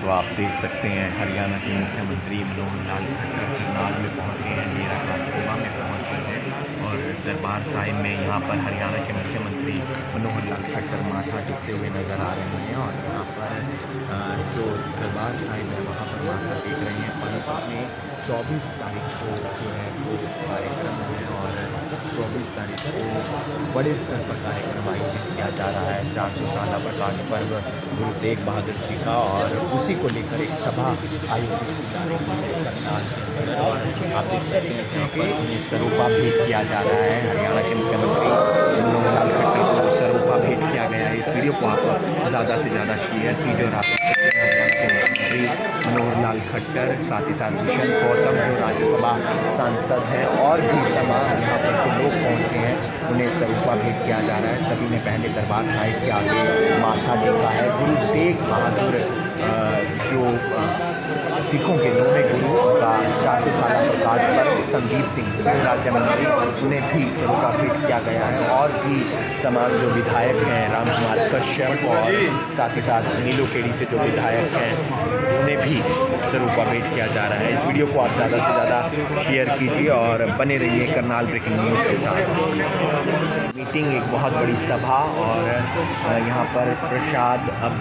तो आप देख सकते हैं हरियाणा के मुख्यमंत्री मनोहर लाल खट्टर करनाल में पहुंचे हैं, डेरा खास सेवा में पहुंचे हैं और दरबार साहिब में यहाँ पर हरियाणा के मुख्यमंत्री मनोहर लाल खट्टर माथा टेकते हुए नज़र आ रहे हैं। और यहाँ पर जो दरबार साहिब है वहाँ पर माथा टेक रहे हैं। पानीपत में 24 तारीख को जो है वो कार्यक्रम है और 24 तारीख को बड़े स्तर पर कार्यक्रम आयोजित किया जा रहा है। 400 साल प्रकाश पर्व गुरु तेग बहादुर जी का, और उसी को लेकर एक सभा आयोजित की जा रही है करनाल के अंदर। और आप देख सकते हैं यहाँ पर उन्हें सरोपा भेंट किया जा रहा है। हरियाणा के मुख्यमंत्री मनोहर लाल खट्टर को सरोपा भेंट किया गया है। इस वीडियो को आप ज़्यादा से ज़्यादा शेयर कीजिए। और आप देख सकते हैं हरियाणा के मुख्यमंत्री मनोहर लाल खट्टर, साथ ही साथ दुष्यंत गौतम जो राज्यसभा सांसद हैं, और भी तमाम यहाँ पर जो लोग पहुँचे हैं उन्हें सरोपा भेंट किया जा रहा है। सभी ने पहले दरबार साहिब के आगे माथा टेका है। गुरु तेग बहादुर जो सिखों के नौवें गुरु का 400 साल प्रकाश पर्व, संदीप सिंह गृह राज्य मंत्री, उन्हें भी सरोपा भेंट किया गया है। और भी तमाम जो विधायक हैं, राम कुमार कश्यप और साथ ही साथ नीलू खेड़ी से जो विधायक हैं उन्हें भी सरोपा भेंट किया जा रहा है। इस वीडियो को आप ज़्यादा से ज़्यादा शेयर कीजिए और बने रहिए करनाल ब्रेकिंग न्यूज़ के साथ। मीटिंग एक बहुत बड़ी सभा, और यहाँ पर प्रसाद अब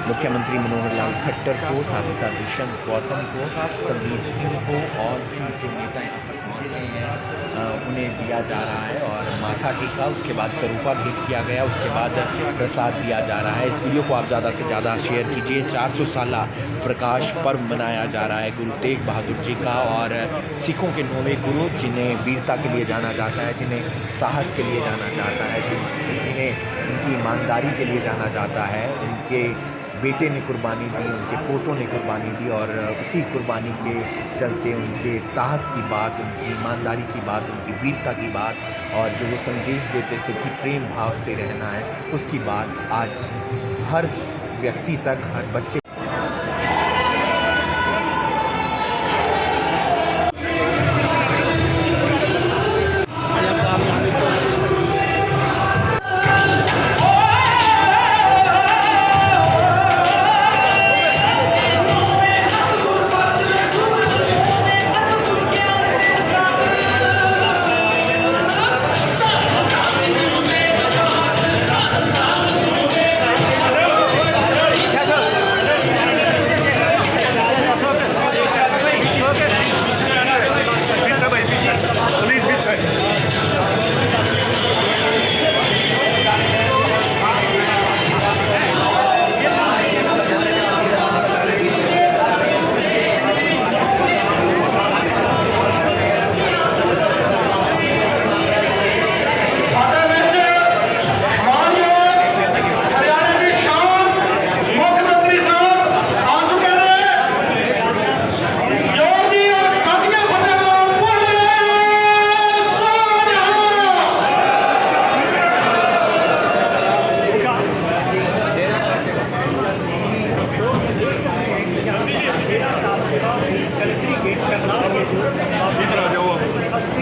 मुख्यमंत्री मनोहर लाल खट्टर को, साथ ही साथ दुष्यंत गौतम को, संदीप सिंह को और भी जो नेता यहाँ पर पहुँचे हैं उन्हें दिया जा रहा है। और माथा टेका, उसके बाद सरोपा भेंट किया गया, उसके बाद प्रसाद दिया जा रहा है। इस वीडियो को आप ज़्यादा से ज़्यादा शेयर कीजिए। 400 साल प्रकाश पर्व मनाया जा रहा है गुरु तेग बहादुर जी का, और सिखों के नौवें गुरु जिन्हें वीरता के लिए जाना जाता है, जिन्हें साहस के लिए जाना जाता है, जिन्हें उनकी ईमानदारी के लिए जाना जाता है। उनके बेटे ने कुर्बानी दी, उनके पोतों ने कुर्बानी दी, और उसी कुर्बानी के चलते उनके साहस की बात, उनकी ईमानदारी की बात, उनकी वीरता की बात, और जो वो संदेश देते थे कि प्रेम भाव से रहना है, उसकी बात आज हर व्यक्ति तक, हर बच्चे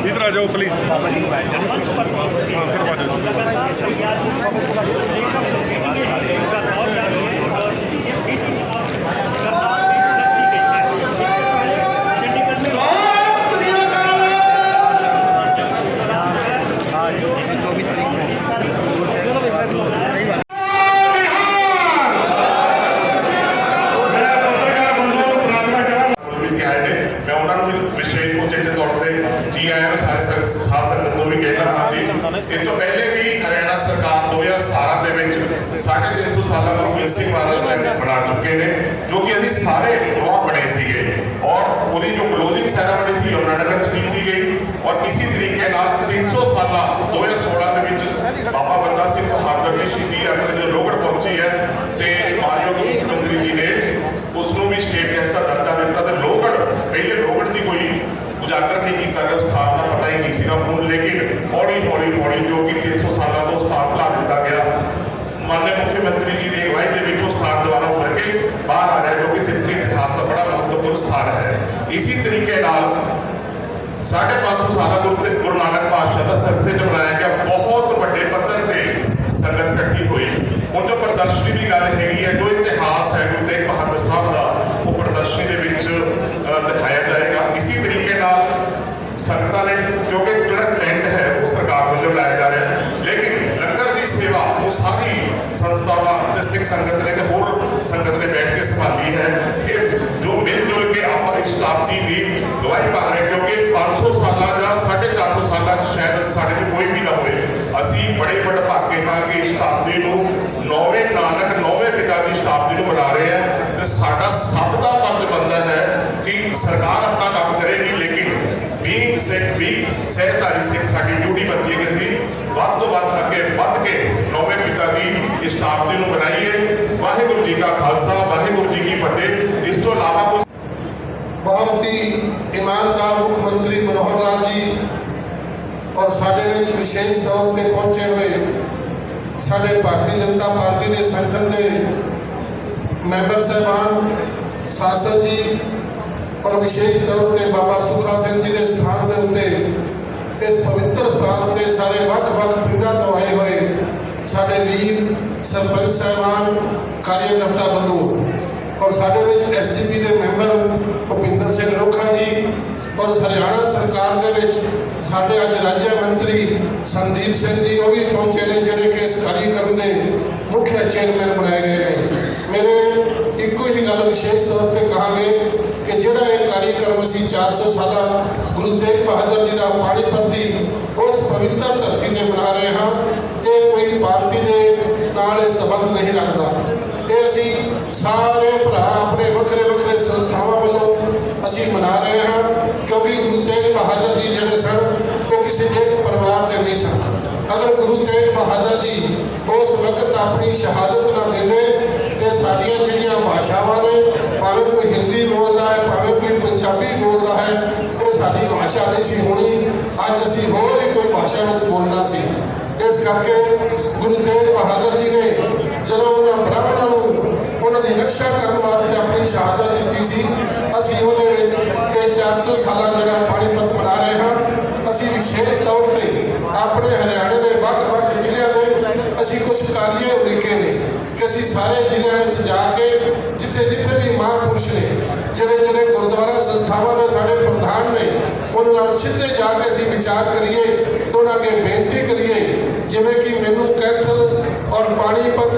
इधर आ जाओ प्लीज। जी आया मैं सारे साथ संगत को भी कहना हाँ जी। इस तो पहले भी हरियाणा सरकार 2017 के 350 साल गुरु गोबिंद सिंह महाराज साहब बना चुके हैं, जो कि अभी सारे गवाह बने थे। और वो जो क्लोजिंग सैरेमनी सी यमुनानगर की गई, और इसी तरीके 300 साल 2016 के बाबा बंदा सिंह बहादुर की शहीदी यात्रा जो रोहड़ पहुंची है, तो मानयोग मुख्यमंत्री जी ने उसनों भी स्टेट गेस्ट का दर्जा दिता। तो रोहड़ पहले रोहड़ की कोई उजागर नहीं किया गया, स्थान का पता ही नहीं सीगा, लेकिन हौली हौली हौली जो कि 300 साल तो स्थान ला दिता गया। माननीय मुख्यमंत्री जी की अगवाई के स्थान द्वारा उभर के बाहर आ रहा है, जो कि सिख इतिहास का बड़ा महत्वपूर्ण स्थान है। इसी तरीके 550 साल गुरु नानक पातशाह का सरसे च मनाया गया, बहुत बड़े पत्थर पे संगत इकट्ठी हुई। उन जो प्रदर्शनी की गल हैगी है, जो इतिहास है गुरु तेग बहादुर साहब का, ਵਿੱਚ ਸਾਡੇ ਤੋਂ ਕੋਈ ਵੀ ਨਾ ਹੋਏ। ਅਸੀਂ ਬੜੇ ਵਡਭਾਗੇ ਹਾਂ ਕਿ ਇਸ ਸ਼ਤਾਬਦੀ ਨੂੰ ਨੌਵੇਂ ਨਾਨਕ ਨੌਵੇਂ ਪਿਤਾ ਦੀ ਸ਼ਤਾਬਦੀ ਨੂੰ ਮਨਾ ਰਹੇ ਹਾਂ ਤੇ ਸਾਡਾ ਸਭ ਦਾ ਫਰਜ਼ ਬਣਦਾ ਹੈ ਕਿ ਸਰਕਾਰ ਆਪਣਾ ਕੰਮ ਕਰੇਗੀ, ਲੇਕਿਨ ਬੀਇੰਗ ਸਿੱਖ ਵੀ ਸਹਿਧਾਰੀ ਸਿੱਖ ਸਾਡੀ ਡਿਊਟੀ ਬਣਦੀ ਹੈ ਕਿ ਅਸੀਂ ਵੱਧ ਤੋਂ ਵੱਧ ਅੱਗੇ ਵੱਧ ਕੇ ਨੌਵੇਂ ਪਿਤਾ ਦੀ ਇਸ ਸ਼ਤਾਬਦੀ ਨੂੰ ਮਨਾਈਏ। ਵਾਹਿਗੁਰੂ ਜੀ ਕਾ ਖਾਲਸਾ, ਵਾਹਿਗੁਰੂ ਜੀ ਕੀ ਫਤਿਹ। ਇਸ ਤੋਂ ਇਲਾਵਾ ਕੋਈ बहुत ही ईमानदार मुख्यमंत्री मनोहर लाल जी और साडे विच विशेष तौर पर पहुंचे हुए साडे भारतीय जनता पार्टी के संगठन के मैंबर साहबान, सांसद जी और विशेष तौर पर बाबा सुखा सिंह जी के स्थान के उत्ते इस पवित्र स्थान से सारे वख-वख पिंडां तो आए हुए साडे वीर सरपंच साहबान, कार्यकर्ता बंधु और साडे विच SGP के मैंबर भुपिंदर सिंह रोखा जी और हरियाणा सरकार के विच साडे अज राज्य मंत्री संदीप सिंह जी वो भी पहुंचे ने, जिहड़े कि इस कार्यक्रम के मुख्य चेयरमैन बनाए गए हैं। मेरे एको ही गल विशेष तौर पर कहांगे कि जिहड़ा ये कार्यक्रम असीं 400 साल गुरु तेग बहादुर जी का पाणीपत की उस पवित्र धरती पर मना रहे हैं, ये कोई पार्टी के नाल संबंध नहीं रखता। ये असीं सारे भरा अपने वखरे वखरे संस्थावां वालों असीं मना रहे हैं, क्योंकि गुरु तेग बहादुर जी जिहड़े सन वो किसी एक परिवार के नहीं सन। अगर गुरु तेग बहादुर जी उस वक्त अपनी शहादत न देंदे तो साडियां जिहड़ियां भाषावां ने, भावें कोई हिंदी बोलता है, भावें कोई पंजाबी बोलता है, ये साडी भाषा नहीं सी होनी। अज असीं होर ही कोई भाषा में बोलना सी। इस करके गुरु तेग बहादुर जी ने जदों उन्होंने ब्राह्मणों को उन्होंने रक्षा करने वास्ते अपनी शहादत दी सी, असीं उहदे विच ये 400 साल जिहड़ा पाणीपत मना रहे हैं। असीं विशेष तौर पर अपने हरियाणे के वख-वख जिले में असीं कुछ कार्य उलीके ने कि असीं सारे जिलों में जाके जिथे जिथे भी महापुरुष ने, जिहड़े जिहड़े गुरुद्वारा संस्थावां दे साडे प्रधान ने, उन्हां नाल सीधे जाके असीं विचार करिए तो उन्हां अगे बेनती करिए, जिवें कि मैनू कैथल और पाणीपत,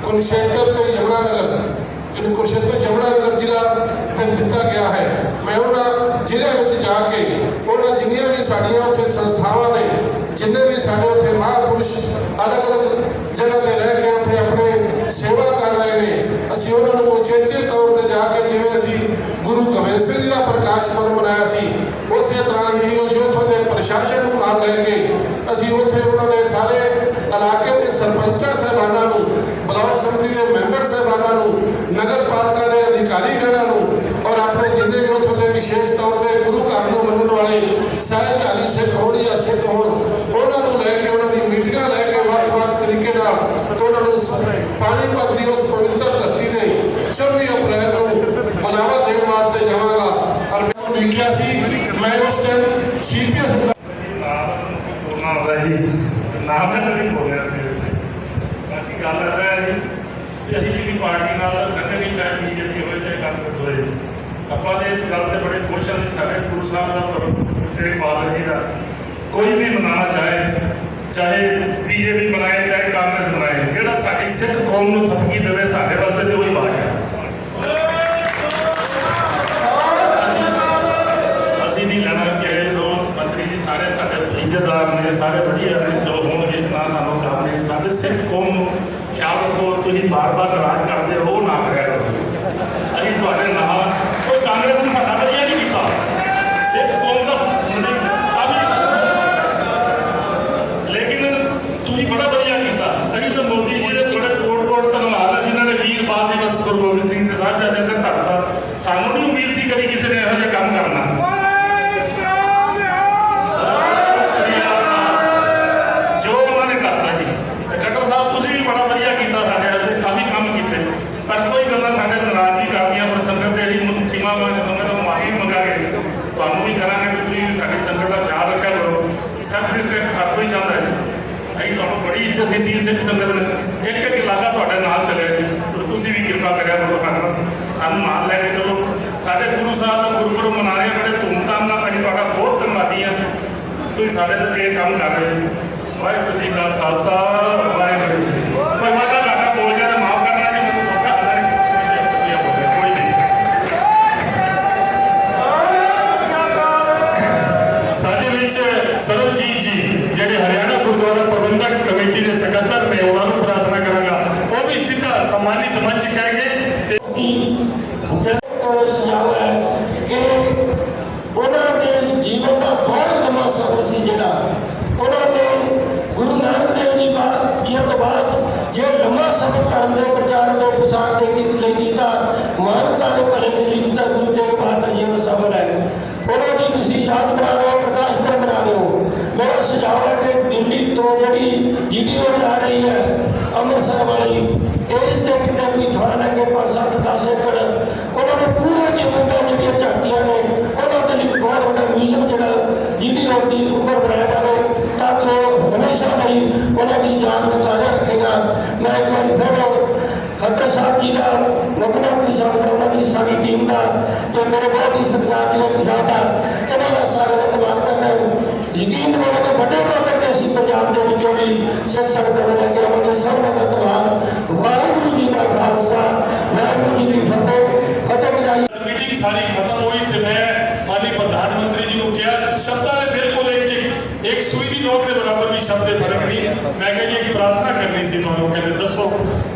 कुरुक्षेत्र ते यमुनानगर, कुरुक्षेत्र यमुनानगर जिला दिता गया है। मैं उन्होंने जिले में जाके उन्होंने जिन्नियां भी साडियां उत्थे संस्थावां ने, जिन्ने भी साडे उत्थे महापुरुष अलग अलग जगह पर रह के उत्थे अपने सेवा कर रहे हैं, असीं उन्होंने उचेचे तौर पर जाके जिवें असीं गुरु गोबिंद सिंह जी का प्रकाश पर्व मनाया सी, उस तरह ही असीं उत्थों दे प्रशासन नूं नाल लैके असीं उत्थे उन्होंने सारे इलाके के सरपंचां साहिबानां नूं, ब्लॉक समिति के मैंबर साहिबानां नूं, नगर पालिका के अधिकारीगणां नूं और अपने जिन्ने भी उत्थों के विशेष तौर पर गुरु घर नूं मनण वाले साहिबजादी सिख होण या सिख होण, उन्हां नूं लैके उन्हां दी मीटिंगां लैके वख-वख तरीके नाल ते उन्हां नूं पाणीपत दी उस पवित्र धरती ते 24 अप्रैल नूं बुलावा देण वास्ते जावांगा। और मैं देखिया सी, मैं उस टाइम CPS नाम भी बोलिया स्टेज से बाकी गल है कि अभी किसी पार्टी नाल कदे भी, चाहे BJP हो चाहे कांग्रेस हो, ਆਪਾਂ तो इस गल से बड़े खुश हाँ कि साढ़े गुरु साहब का पर्व गुरु तेग बहादुर जी का कोई भी मनाना चाहे, चाहे BJP मनाए चाहे कांग्रेस मनाए, जोड़ा साड़ी सिख कौम को थपकी देवे साढ़े वास्ते तो वही भाषा। असीं नहीं लेना कि जो मंत्री जी सारे साढ़े इज्जतदार ने, सारे बढ़िया ने, जो होंगे ना सानू करने, साढ़े सिख कौम ख्याल रखो, तुसीं बार बार नाराज करते हो ना करिया करो। असीं तुहाडे नाल, कोई कांग्रेस ने साडा बढ़िया नहीं कीता, सिख कौम का काफी, लेकिन तुसीं बड़ा बढ़िया कीता। असीं तो मोदी जी के थोड़े कोट धन्नवाद है जिन्होंने वीर बाल दिवस गुरु गोबिंद सिंह के साहिबजादे ते धरता। सानू नहीं उम्मीद सी कभी किसी ने इहो जिहा काम करना। जो उन्होंने करता जी खट्टर साहब, तुसीं भी बड़ा बढ़िया कीता, साडे वास्ते काफ़ी काम कीते, पर कोई गल्लां साडे नाराज़गी करदियां, पर संगत ते असीं सीमा पार संगत तो माफी मंगांगे, तुहानूं भी करांगे कि तुसीं साडी संगत का ख्याल रखिया करो। सब रिस्पेक्ट हर कोई चाहता है, असीं तुहानूं बड़ी इज्जत दी सिख संगत ने, एक एक इलाका तुहाडे नाल चले, तो तुसीं भी किरपा करिया करो, सानूं नाल लैके चलो। साडे गुरु साहब का गुरुपुरब मना रहे बड़े धूमधाम नाल, असीं तुहाडा बहुत धन्नवादी हाँ, तुसीं साडे ते ये काम कर रहे हो। वाहिगुरू जी का खालसा, वाहिगुरू जी की फतेह। कोई वादा घाटा बोल जाए माफ करना जी, मैनूं मौका कोई नहीं। साडे विच सरबजीत जी ਕਮੇਟੀ ਦੇ ਸਕੱਤਰ ਨੇ ਉਹਨਾਂ ਨੂੰ ਪ੍ਰਾਰਥਨਾ ਕਰਾਂਗਾ ਉਹ ਵੀ ਸਿੱਧਾ ਸਨਮਾਨਿਤ ਮੰਚ ਕਹਿ ਕੇ ਸੁਝਾਅ ਹੈ ਕਿ ਉਹਨਾਂ ਦੇ ਜੀਵਨ ਦਾ ਬਹੁਤ ਲੰਮਾ ਸਫ਼ਰ ਸੀ ਜਿਹੜਾ ਉਹਨਾਂ ਨੇ ਗੁਰੂ ਨਾਨਕ ਦੇਵ ਜੀ ਜੀਆਂ ਤੋਂ ਬਾਅਦ ਜੇ ਲੰਮਾ ਸਫ਼ਰ ਧਰਮ ਦੇ ਪ੍ਰਚਾਰ ਦੇ ਪ੍ਰਸਾਰ ਦੇ ਲਈ ਕੀਤਾ, ਮਾਨਵਤਾ ਦੇ ਭਲੇ ਦੇ ਲਈ ਕੀਤਾ, ਗੁਰੂ ਤੇਗ ਬਹਾਦਰ ਜੀ ਦਾ ਸਫ਼ਰ ਹੈ। ਉਹਨਾਂ ਦੀ ਤੁਸੀਂ ਯਾਦ ਬਣਾ ਰਹੇ ਹੋ, ਪ੍ਰਕਾਸ਼ ਪੁਰਬ ਮਨਾ ਰਹੇ ਹੋ। ਮੇਰਾ ਸੁਝਾਅ ਹੈ ਕਿ ਦਿੱਲੀ ਤੋਂ ਜਿਹੜੀ ਵੀਡੀਓ ਬਣਾ ਰਹੀ ਹੈ ਅੰਮ੍ਰਿਤਸਰ ਵਾਲੀ, ਇਸ ਦੇ ਕਿਤੇ ਕੋਈ ਥਾਂ ਲੈ ਕੇ 5-7-10 ਏਕੜ ਉਹਨਾਂ ਦੇ ਪੂਰੇ ਜੀਵਨ ਦੀਆਂ ਜਿਹੜੀਆਂ ਝਾਕੀਆਂ ਨੇ ਉਹਨਾਂ ਦੇ ਲਈ ਬਹੁਤ ਵੱਡਾ ਮਿਊਜ਼ੀਅਮ ਜਿਹੜਾ ਜਿਹਦੀ ਰੋਡ ਦੀ ਉੱਪਰ ਬਣਾਇਆ ਜਾਵੇ ਤਾਂ ਕਿ ਉਹ ਹਮੇਸ਼ਾ ਲਈ ਉਹਨਾਂ ਦੀ ਜਾਨ ਨੂੰ ਤਾਜ਼ਾ ਰੱਖੇਗਾ। ਮੈਂ ਇੱਕ ਵਾਰ ਫਿਰ ਖੱਟਰ ਸਾਹਿਬ ਜੀ ਦਾ, ਮੁੱਖ ਮੰਤਰੀ ਸਾਹਿਬ ਦਾ, ਉਹਨਾਂ ਦੀ ਸਾਰੀ ਟੀਮ ਦਾ ਤੇ ਮੇਰੇ ਬਹੁਤ ਹੀ ਸਤਿਕਾਰਯੋਗ ਕਿਸਾਨ ਦਾ ਇਹਨਾਂ ਦਾ ਸਾਰਿਆਂ ਦਾ ਧੰਨਵਾਦ ਕਰਦਾ ਹਾਂ। ਯਕੀਨ ਦਿਵਾਉਣਾ ਕਿ ਵੱਡੇ ਪੱਧਰ ਤੇ ਅਸੀਂ ਪੰਜਾਬ ਦੇ ਵਿੱਚੋਂ ਵੀ ਸਿੱਖ ਸੰਗਤਾਂ ਨੂੰ ਲੈ ਕੇ ਆਵਾਂਗੇ। ਸਭ ਦਾ ਧੰਨਵਾਦ। ਵਾਹਿਗੁਰੂ ਜੀ ਦਾ ਖਾਲਸਾ, ਵਾਹਿਗੁਰੂ ਜੀ ਕੀ ਫਤਿਹ। ਫਤਿਹ ਗਿਰਾਈ मीटिंग सारी खत्म हुई तो मैं माननीय प्रधानमंत्री जी को किया शब्दा ने बिल्कुल एक सूई की नोक के बराबर भी शब्द फर्क नहीं। मैं कहती एक प्रार्थना करनी सी तुहानू, कहते दसो।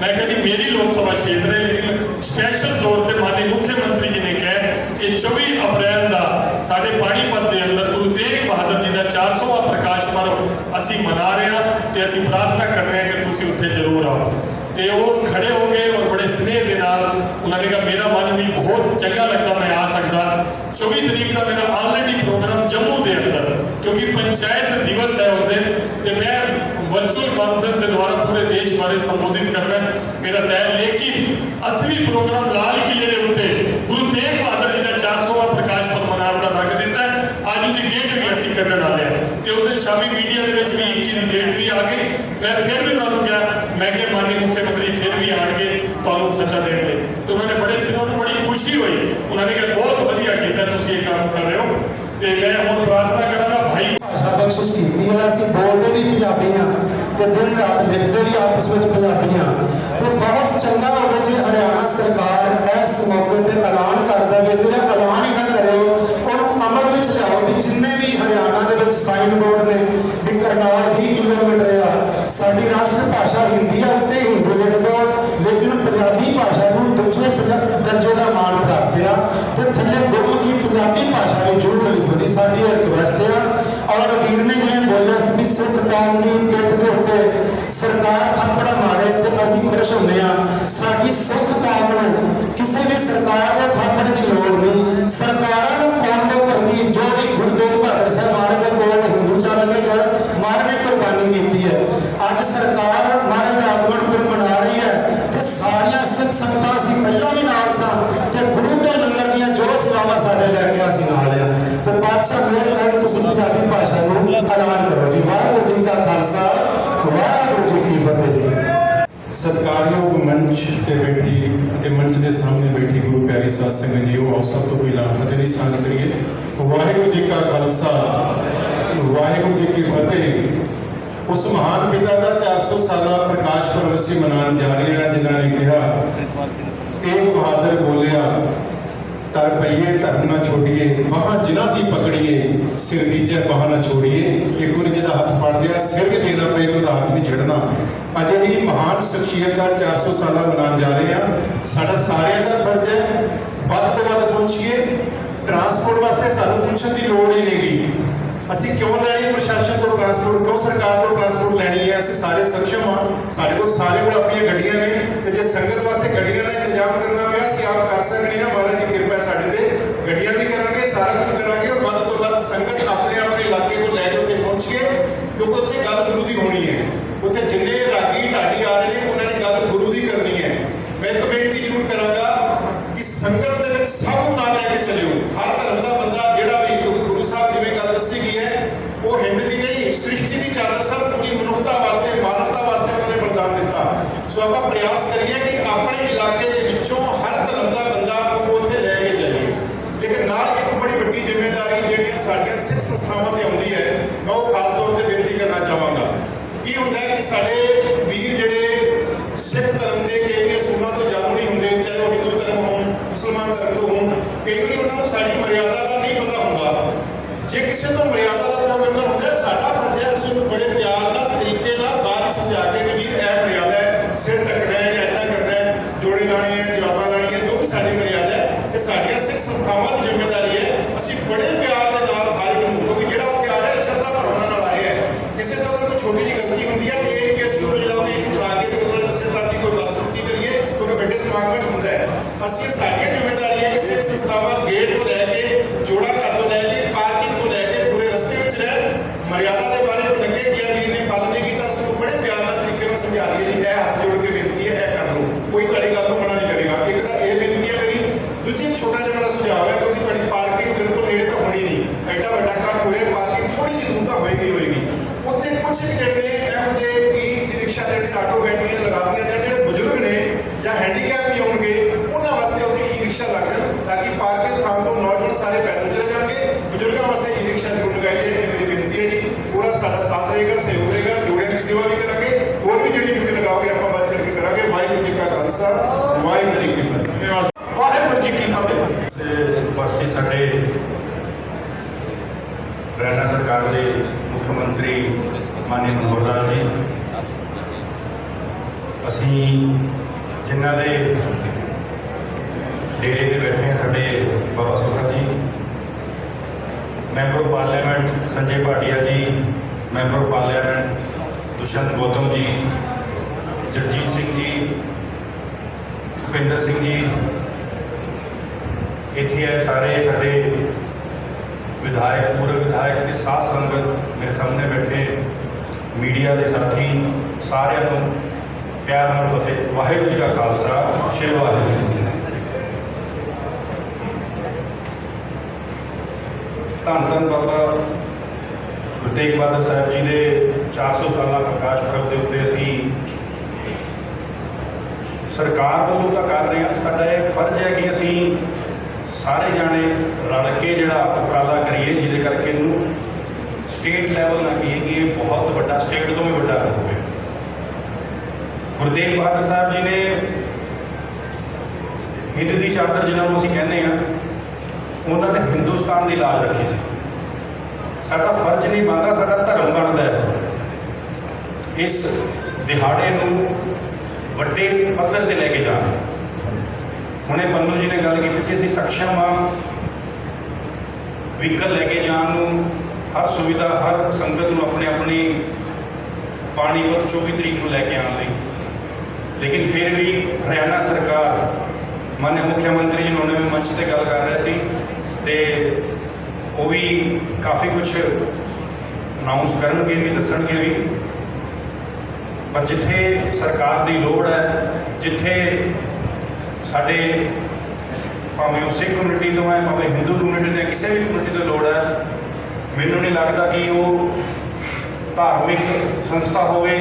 मैं कहती मेरी लोकसभा क्षेत्र है लेकिन स्पैशल तौर पर माननीय मुख्यमंत्री जी ने कहा कि 24 अप्रैल का साढ़े पानीपत के अंदर गुरु तेग बहादुर जी का 400वां प्रकाश पर्व असी मना रहे हैं तो असी प्रार्थना कर रहे हैं कि तुसी उत्थे जरूर आओ। तो वो खड़े हो गए और बड़े स्नेह के नाल उन्होंने कहा मेरा मन भी बहुत चंगा लगता मैं आ सकता। 24 तरीक का मेरा ऑलरेडी प्रोग्राम जम्मू के अंदर क्योंकि पंचायत दिवस है उस दिन, तो मैं वर्चुअल कॉन्फ्रेंस के द्वारा पूरे देश बारे संबोधित करना मेरा तय। लेकिन असली प्रोग्राम लाल किले के उत्ते गुरु तेग बहादुर जी का 400वां प्रकाश पर्व मनाने का रख दिता है। अज उसकी डेट भी असी करने वाले हैं तो उस दिन शामी मीडिया के भी 21 की डेट भी आ गई। मैं फिर भी उन्होंने कहा मैं कि माननीय मुख्यमंत्री फिर भी आएंगे तो सत्ता देने तो उन्होंने बड़े सिरों में बड़ी खुशी हुई। उन्होंने कहा बहुत वधिया किया तुम ये काम कर रहे हो। तो मैं हम प्रार्थना करा भाई भाषा बख्शिश की है। असं बोलते भी पंजाबी हाँ तो दिन रात लिखते भी आपस में पंजाबी हाँ। तो बहुत चंगा हो जो हरियाणा सरकार इस मौके पर ऐलान कर दे, मेरा ऐलान ही ना करे उन्होंने अमल में लियाओ भी जिन्ने भी हरियाणा के साइन बोर्ड ने भी करनाल 20 किलोमीटर आ साडी राष्ट्र भाषा हिंदी है उत्ते हिंदी लिख दो, लेकिन पंजाबी भाषा को दूजे दर्जे का मान प्राप्त आ तो थले गुरमुखी पंजाबी भाषा भी जरूर लिखो जी साडी रिक्वेस्ट है। और वीर ने जिवें बोलिया भी सिख कौम की पिठ के उत्ते सरकार थप्पड़ मारे तो असीं खुश होंदे आ। साडी सिख कौम नूं किसी भी सरकार के थप्पड़ की लोड़ नहीं। सरकारां नूं कौम के प्रति जो भी गुरु तेग बहादुर साहब महाराज के कोल हिंदू चल के गए महाराज ने कुर्बानी की है। अज सरकार महाराज का आगमन पुरब मना रही है तो सारिया सिख संगतां असीं पहलां भी नाल सां ते गुरु के लंगर दीयां जो सेवावां साडे लैके असीं नाल आ। तो बादशाह मेहर करन तुसीं पंजाबी भाषा नूं ऐलान करो जी। वाहिगुरू जी का खालसा, वाहिगुरू जी की फतेह जी। सत्कारयोग मंच ते बैठी ਅਤੇ मंच के सामने बैठी गुरु प्यारी साध संगत जी आओ सब तो पहला फतेह की सांझ करिए। वाहिगुरू जी का खालसा, वाहिगुरू जी की फतेह। उस महान पिता का 400 साला प्रकाश पर्व असीं मनाउण जा रहे हैं जिन्हां ने कहा तेग बहादुर बोलिया तर पईए धर्म ना छोड़िए बाह जिन्हां दी पकड़िए सिर दीजे बाह ना छोड़िए। एक बार जिहदा हथ फड़ लिया सिर भी देना पे तो हाथ नहीं छड़ना। अजे ही महान शख्सियत का 400 साल मनाने जा रहे हैं। साडा सारिਆਂ का फर्ज है ਵੱਧ ਤੋਂ ਵੱਧ पहुँचीए। ट्रांसपोर्ट वास्ते सानू पूछण की लोड़ ही नहीं। ਅਸੀਂ क्यों लैनी प्रशासन तो ट्रांसपोर्ट, क्यों सरकार तो ट्रांसपोर्ट लैनी है। ਅਸੀਂ ਸਾਰੇ सक्षम हाँ, साढ़े को सारे को अपन गड्डियां ने तो जो संगत वास्ते गड्डियां का इंतजाम करना पिया ਅਸੀਂ आप कर सकते हैं। महाराज की कृपा साढ़े ते गड्डियां भी करांगे, सारा कुछ करांगे और ਵੱਧ ਤੋਂ ਵੱਧ संगत अपने अपने इलाके को लैके उत्ते पहुँचीए क्योंकि उत्थे गल गुरु की होनी है। उत्थे जिन्ने रागी ढाडी आ रहे हैं उन्होंने गल गुरु की करनी है। मैं एक बेनती जरूर करांगा कि संगत दे विच सब नूं नाल लैके चलियो। हर धर्म का बंदा जिहड़ा भी, क्योंकि गुरु साहब जिवें गल दसी गई है वो हिंद की नहीं सृष्टि की चादर सर पूरी मनुखता वास्ते मानवता वास्ते उन्होंने बलिदान दिता। सो आप प्रयास करिए कि अपने इलाके के विचों हर धर्म का बंदा उत्थे लैके चलिए। लेकिन नाल एक बड़ी वड्डी जिम्मेदारी जिहड़ियां साडीआं सिख संस्थावां ते आउंदी है मैं वो खास तौर पर बेनती करना चाहांगा की हुंदा कि साडे वीर जिहड़े सिख धर्म के कई बार असूलों तो जाणू नहीं होंगे, चाहे वो हिंदू धर्म हो मुसलमान धर्म तो हो, कई बार उन्होंने साड़ी मर्यादा का नहीं पता होंगे। जे किसी तो मर्यादा का उल्लंघन होता है, साडा फर्ज है असं उन्हें बड़े प्यार नाल तरीके नाल बाहर ही समझा के कि वीर यह मर्यादा है, सिर ढकना है या इदा करना है, जोड़े लाने हैं, जराबां लानी है, जो भी साडी मर्यादा है, ये साडियां सिख संस्थावां की जिम्मेदारी है। असीं बड़े प्यार के नाल हर एक नूं, क्योंकि जिहड़ा उत्थे आ रहा है श्रद्धा भावना नाल आ रहा है, किसी तो अगर कोई छोटी जी गलती होंदी है तो ये नहीं कि असं उन्हें जिहड़ा इशू बना के तो उन्होंने किसी तरह की कोई बदसलूकी करिए, क्योंकि बड़े समागम में होंदा है। ਅਸੀਂ ਸਾਡੀਆਂ ਜ਼ਿੰਮੇਵਾਰੀ ਹੈ कि सिख संस्थावां गेट तो लैके जोड़ा घर तो लैके पार्किंग तो लैके पूरे रस्ते में रह मर्यादा के बारे में लगे कि वीर ने पालन नहीं किया, उसको बड़े प्यार तरीके से समझा दिए जी यह हाथ जोड़ के बेनती है, यह कर लो, कोई तुहाडी गल तो मना नहीं करेगा। एक तो यह बेनती है मेरी, दूजी छोटा जिहा मेरा सुझाव है, क्योंकि तुहाडी पार्किंग बिल्कुल नेड़े तो होनी नहीं, एडा वड्डा इकट्ठ हो रहा, पार्किंग थोड़ी जी दूर तो होएगी। उत्थे कुछ जिहड़े इहो ਜਿਹੇ ई रिक्शा जिहड़े आटो बैटरियां लगातियां जाण, जिहड़े बजुर्ग ने या हैंडीकैप भी आउणगे उन्हां वास्ते उत्थे ई रिक्शा लग जाण, ताकि पार्किंग थां तो नौजवान सारे पैदल चले जाएंगे, बुजुर्गों वास्ते ई रिक्शा जरूर लगाई जाए। ये मेरी बेनती है जी, पूरा साडा साथ रहेगा, सहयोग रहेगा, जोड़ियां की सेवा भी करांगे, होर भी जिहड़ी ड्यूटी लगाओगे आपां बढ़ चढ़ के करांगे। वाहिगुरू जी का खालसा, वाहिगुरू जी की फतेह। वाहिगुरू जी की फतेह। उपस्थित साडे हरियाणा सरकार के मुख्यमंत्री माननीय मनोहर लाल जी, असी जिन्हों के डेरे पे बैठे हैं साडे Baba Sukha ji, member of parliament Sanjay Bhatia ji, member of parliament Dushyant Gautam ji, Jagjit Singh ji, Bhupinder Singh ji, इत्थे है सारे साडे विधायक, पूरे विधायक के साथ संगत, मेरे सामने बैठे मीडिया के साथी, सारे प्यार नाल फतेह। वाहिगुरू जी का खालसा, श्री वाहिगुरू जी की फतेह। धन धन बाबा गुरु तेग बहादुर साहब जी के 400 साला प्रकाश पुरब के उत्ते असीं सरकार वालों तो कर रहे हैं, साडा यह फर्ज है कि असीं सारे जाने रल के जिहड़ा उपराला करिए, जिहदे करके इहनूं स्टेट लैवल ना कहिए कि ये बहुत बड़ा स्टेट तो भी बड़ा हो। गुरु तेग बहादुर साहब जी ने हिंद की चादर जिन्होंने असीं कहते हैं, उन्होंने हिंदुस्तान की लाज रखी सी। साडा फर्ज नहीं बनता, साडा धर्म बनता है इस दिहाड़े नूं वड्डे पद्धर ते लैके जाना। हुणे पन्नू जी ने गल की सी, असीं सक्षम हाँ व्हीकल लैके जाण नूं, हर सुविधा हर संगत नूं अपने अपनी पानीपत 24 तरीक को लैके आने लई, लेकिन फिर भी हरियाणा सरकार माननीय मुख्यमंत्री जी उन्होंने भी मंच पर गल कर रहे थे, तो वो भी काफ़ी कुछ अनाउंस करनगे भी, दसणगे भी, पर जिथे सरकार की लोड़ है, जिथे साडे भावें वो सिख कम्यूनिटी तो है, भावें हिंदू कम्यूनिटी तो किसी भी कम्यूनिटी तो लोड़ है, मैनूं नहीं लगता कि वो धार्मिक संस्था होवे,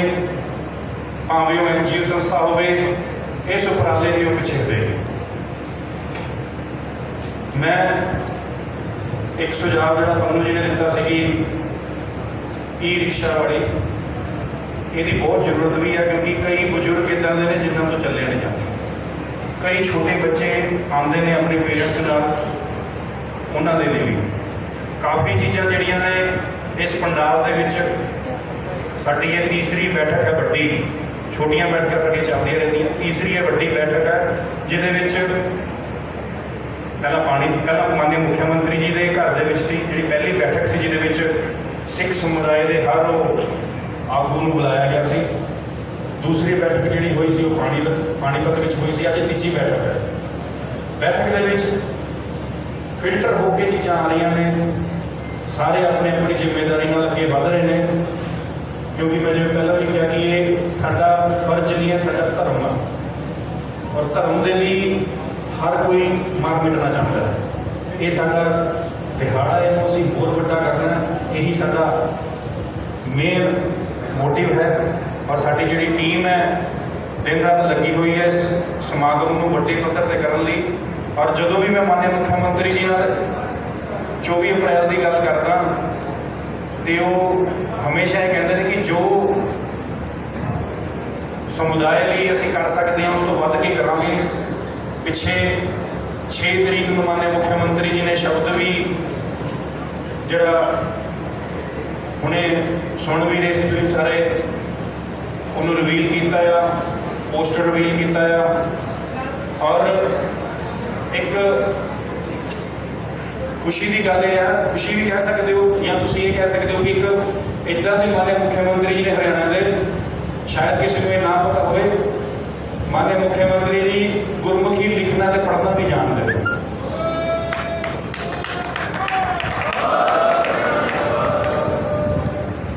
भावें वो NGO संस्था होवे, इस उपराले के वो पिछे हटेगी। मैं एक सुझाव जो पन्नू जी ने दिता सी कि ई रिक्शा वाली, इसकी बहुत जरूरत भी है, क्योंकि कई बुजुर्ग इदा के ने जिन्होंने तो चले नहीं जाते, कई छोटे बच्चे आते हैं अपने पेरेंट्स नाल, उन्होंने लिए भी काफ़ी चीज़ां जिहड़ियां ने इस पंडाल दे विच साडी ये तीसरी बैठक है वड्डी, छोटियां बैठक साडी चलदियां रहंदियां, तीसरी है वड्डी बैठक है जिहदे विच पहला माननीय मुख्यमंत्री जी के घर दे विच सी जिहड़ी पहली बैठक सी, जिहदे विच सिख समुदाय के हर आगू नूं बुलाया गया सी। दूसरी बैठक जी हुई सी वो पानीपत में हुई सी, अज तीजी बैठक है। बैठक के फिल्टर होकर चीज़ां आ रही ने, सारे अपने अपनी जिम्मेदारी नाल अगे वध रहे हैं, क्योंकि मैं जो पहला भी कहा कि ये साडा फर्ज नहीं है, साडा धर्म है, और धर्म के लिए हर कोई मर मिटना चाहता है। ये साडा दिहाड़ा है, असीं होर वड्डा करना, यही साडा मेन मोटिव है। और साडी जिहड़ी टीम है दिन रात लगी हुई है इस समागम को वड्डे पद्धर पर करने लई। और जदों भी मैं माननीय मुख्यमंत्री जी नाल 24 अप्रैल की गल करदा तो वो हमेशा ये कहते हैं कि जो समुदाय लिए असीं कर सकते हैं उस तो वध के करांगे। पिछे 6 तरीक को माननीय मुख्यमंत्री जी ने शब्द भी ਜਿਹੜਾ ਹੁਣੇ ਸੁਣ ਵੀ ਰਹੇ ਸੀ ਤੁਸੀਂ ਸਾਰੇ, ਉਹਨੂੰ ਰਿਵੀਲ ਕੀਤਾ ਆ, ਪੋਸਟਰ ਰਿਵੀਲ ਕੀਤਾ ਆ। ਔਰ ਇੱਕ ਖੁਸ਼ੀ ਦੀ ਗੱਲ ਇਹ ਆ, ਖੁਸ਼ੀ ਵੀ ਕਹਿ ਸਕਦੇ ਹੋ ਜਾਂ ਤੁਸੀਂ ਇਹ ਕਹਿ ਸਕਦੇ ਹੋ ਕਿ ਇੱਕ ਇੱਦਾਂ ਦੇ ਮਾਨਯ ਮੁੱਖ ਮੰਤਰੀ ਜੀ ਨੇ ਹਰਿਆਣਾ ਦੇ, ਸ਼ਾਇਦ ਕਿਸੇ ਨੂੰ ਇਹ ਨਾ ਪਤਾ ਹੋਵੇ, ਮਾਨਯ ਮੁੱਖ ਮੰਤਰੀ ਜੀ ਗੁਰਮੁਖੀ ਲਿਖਣਾ ਤੇ ਪੜ੍ਹਨਾ ਵੀ ਜਾਣਦੇ ਨੇ।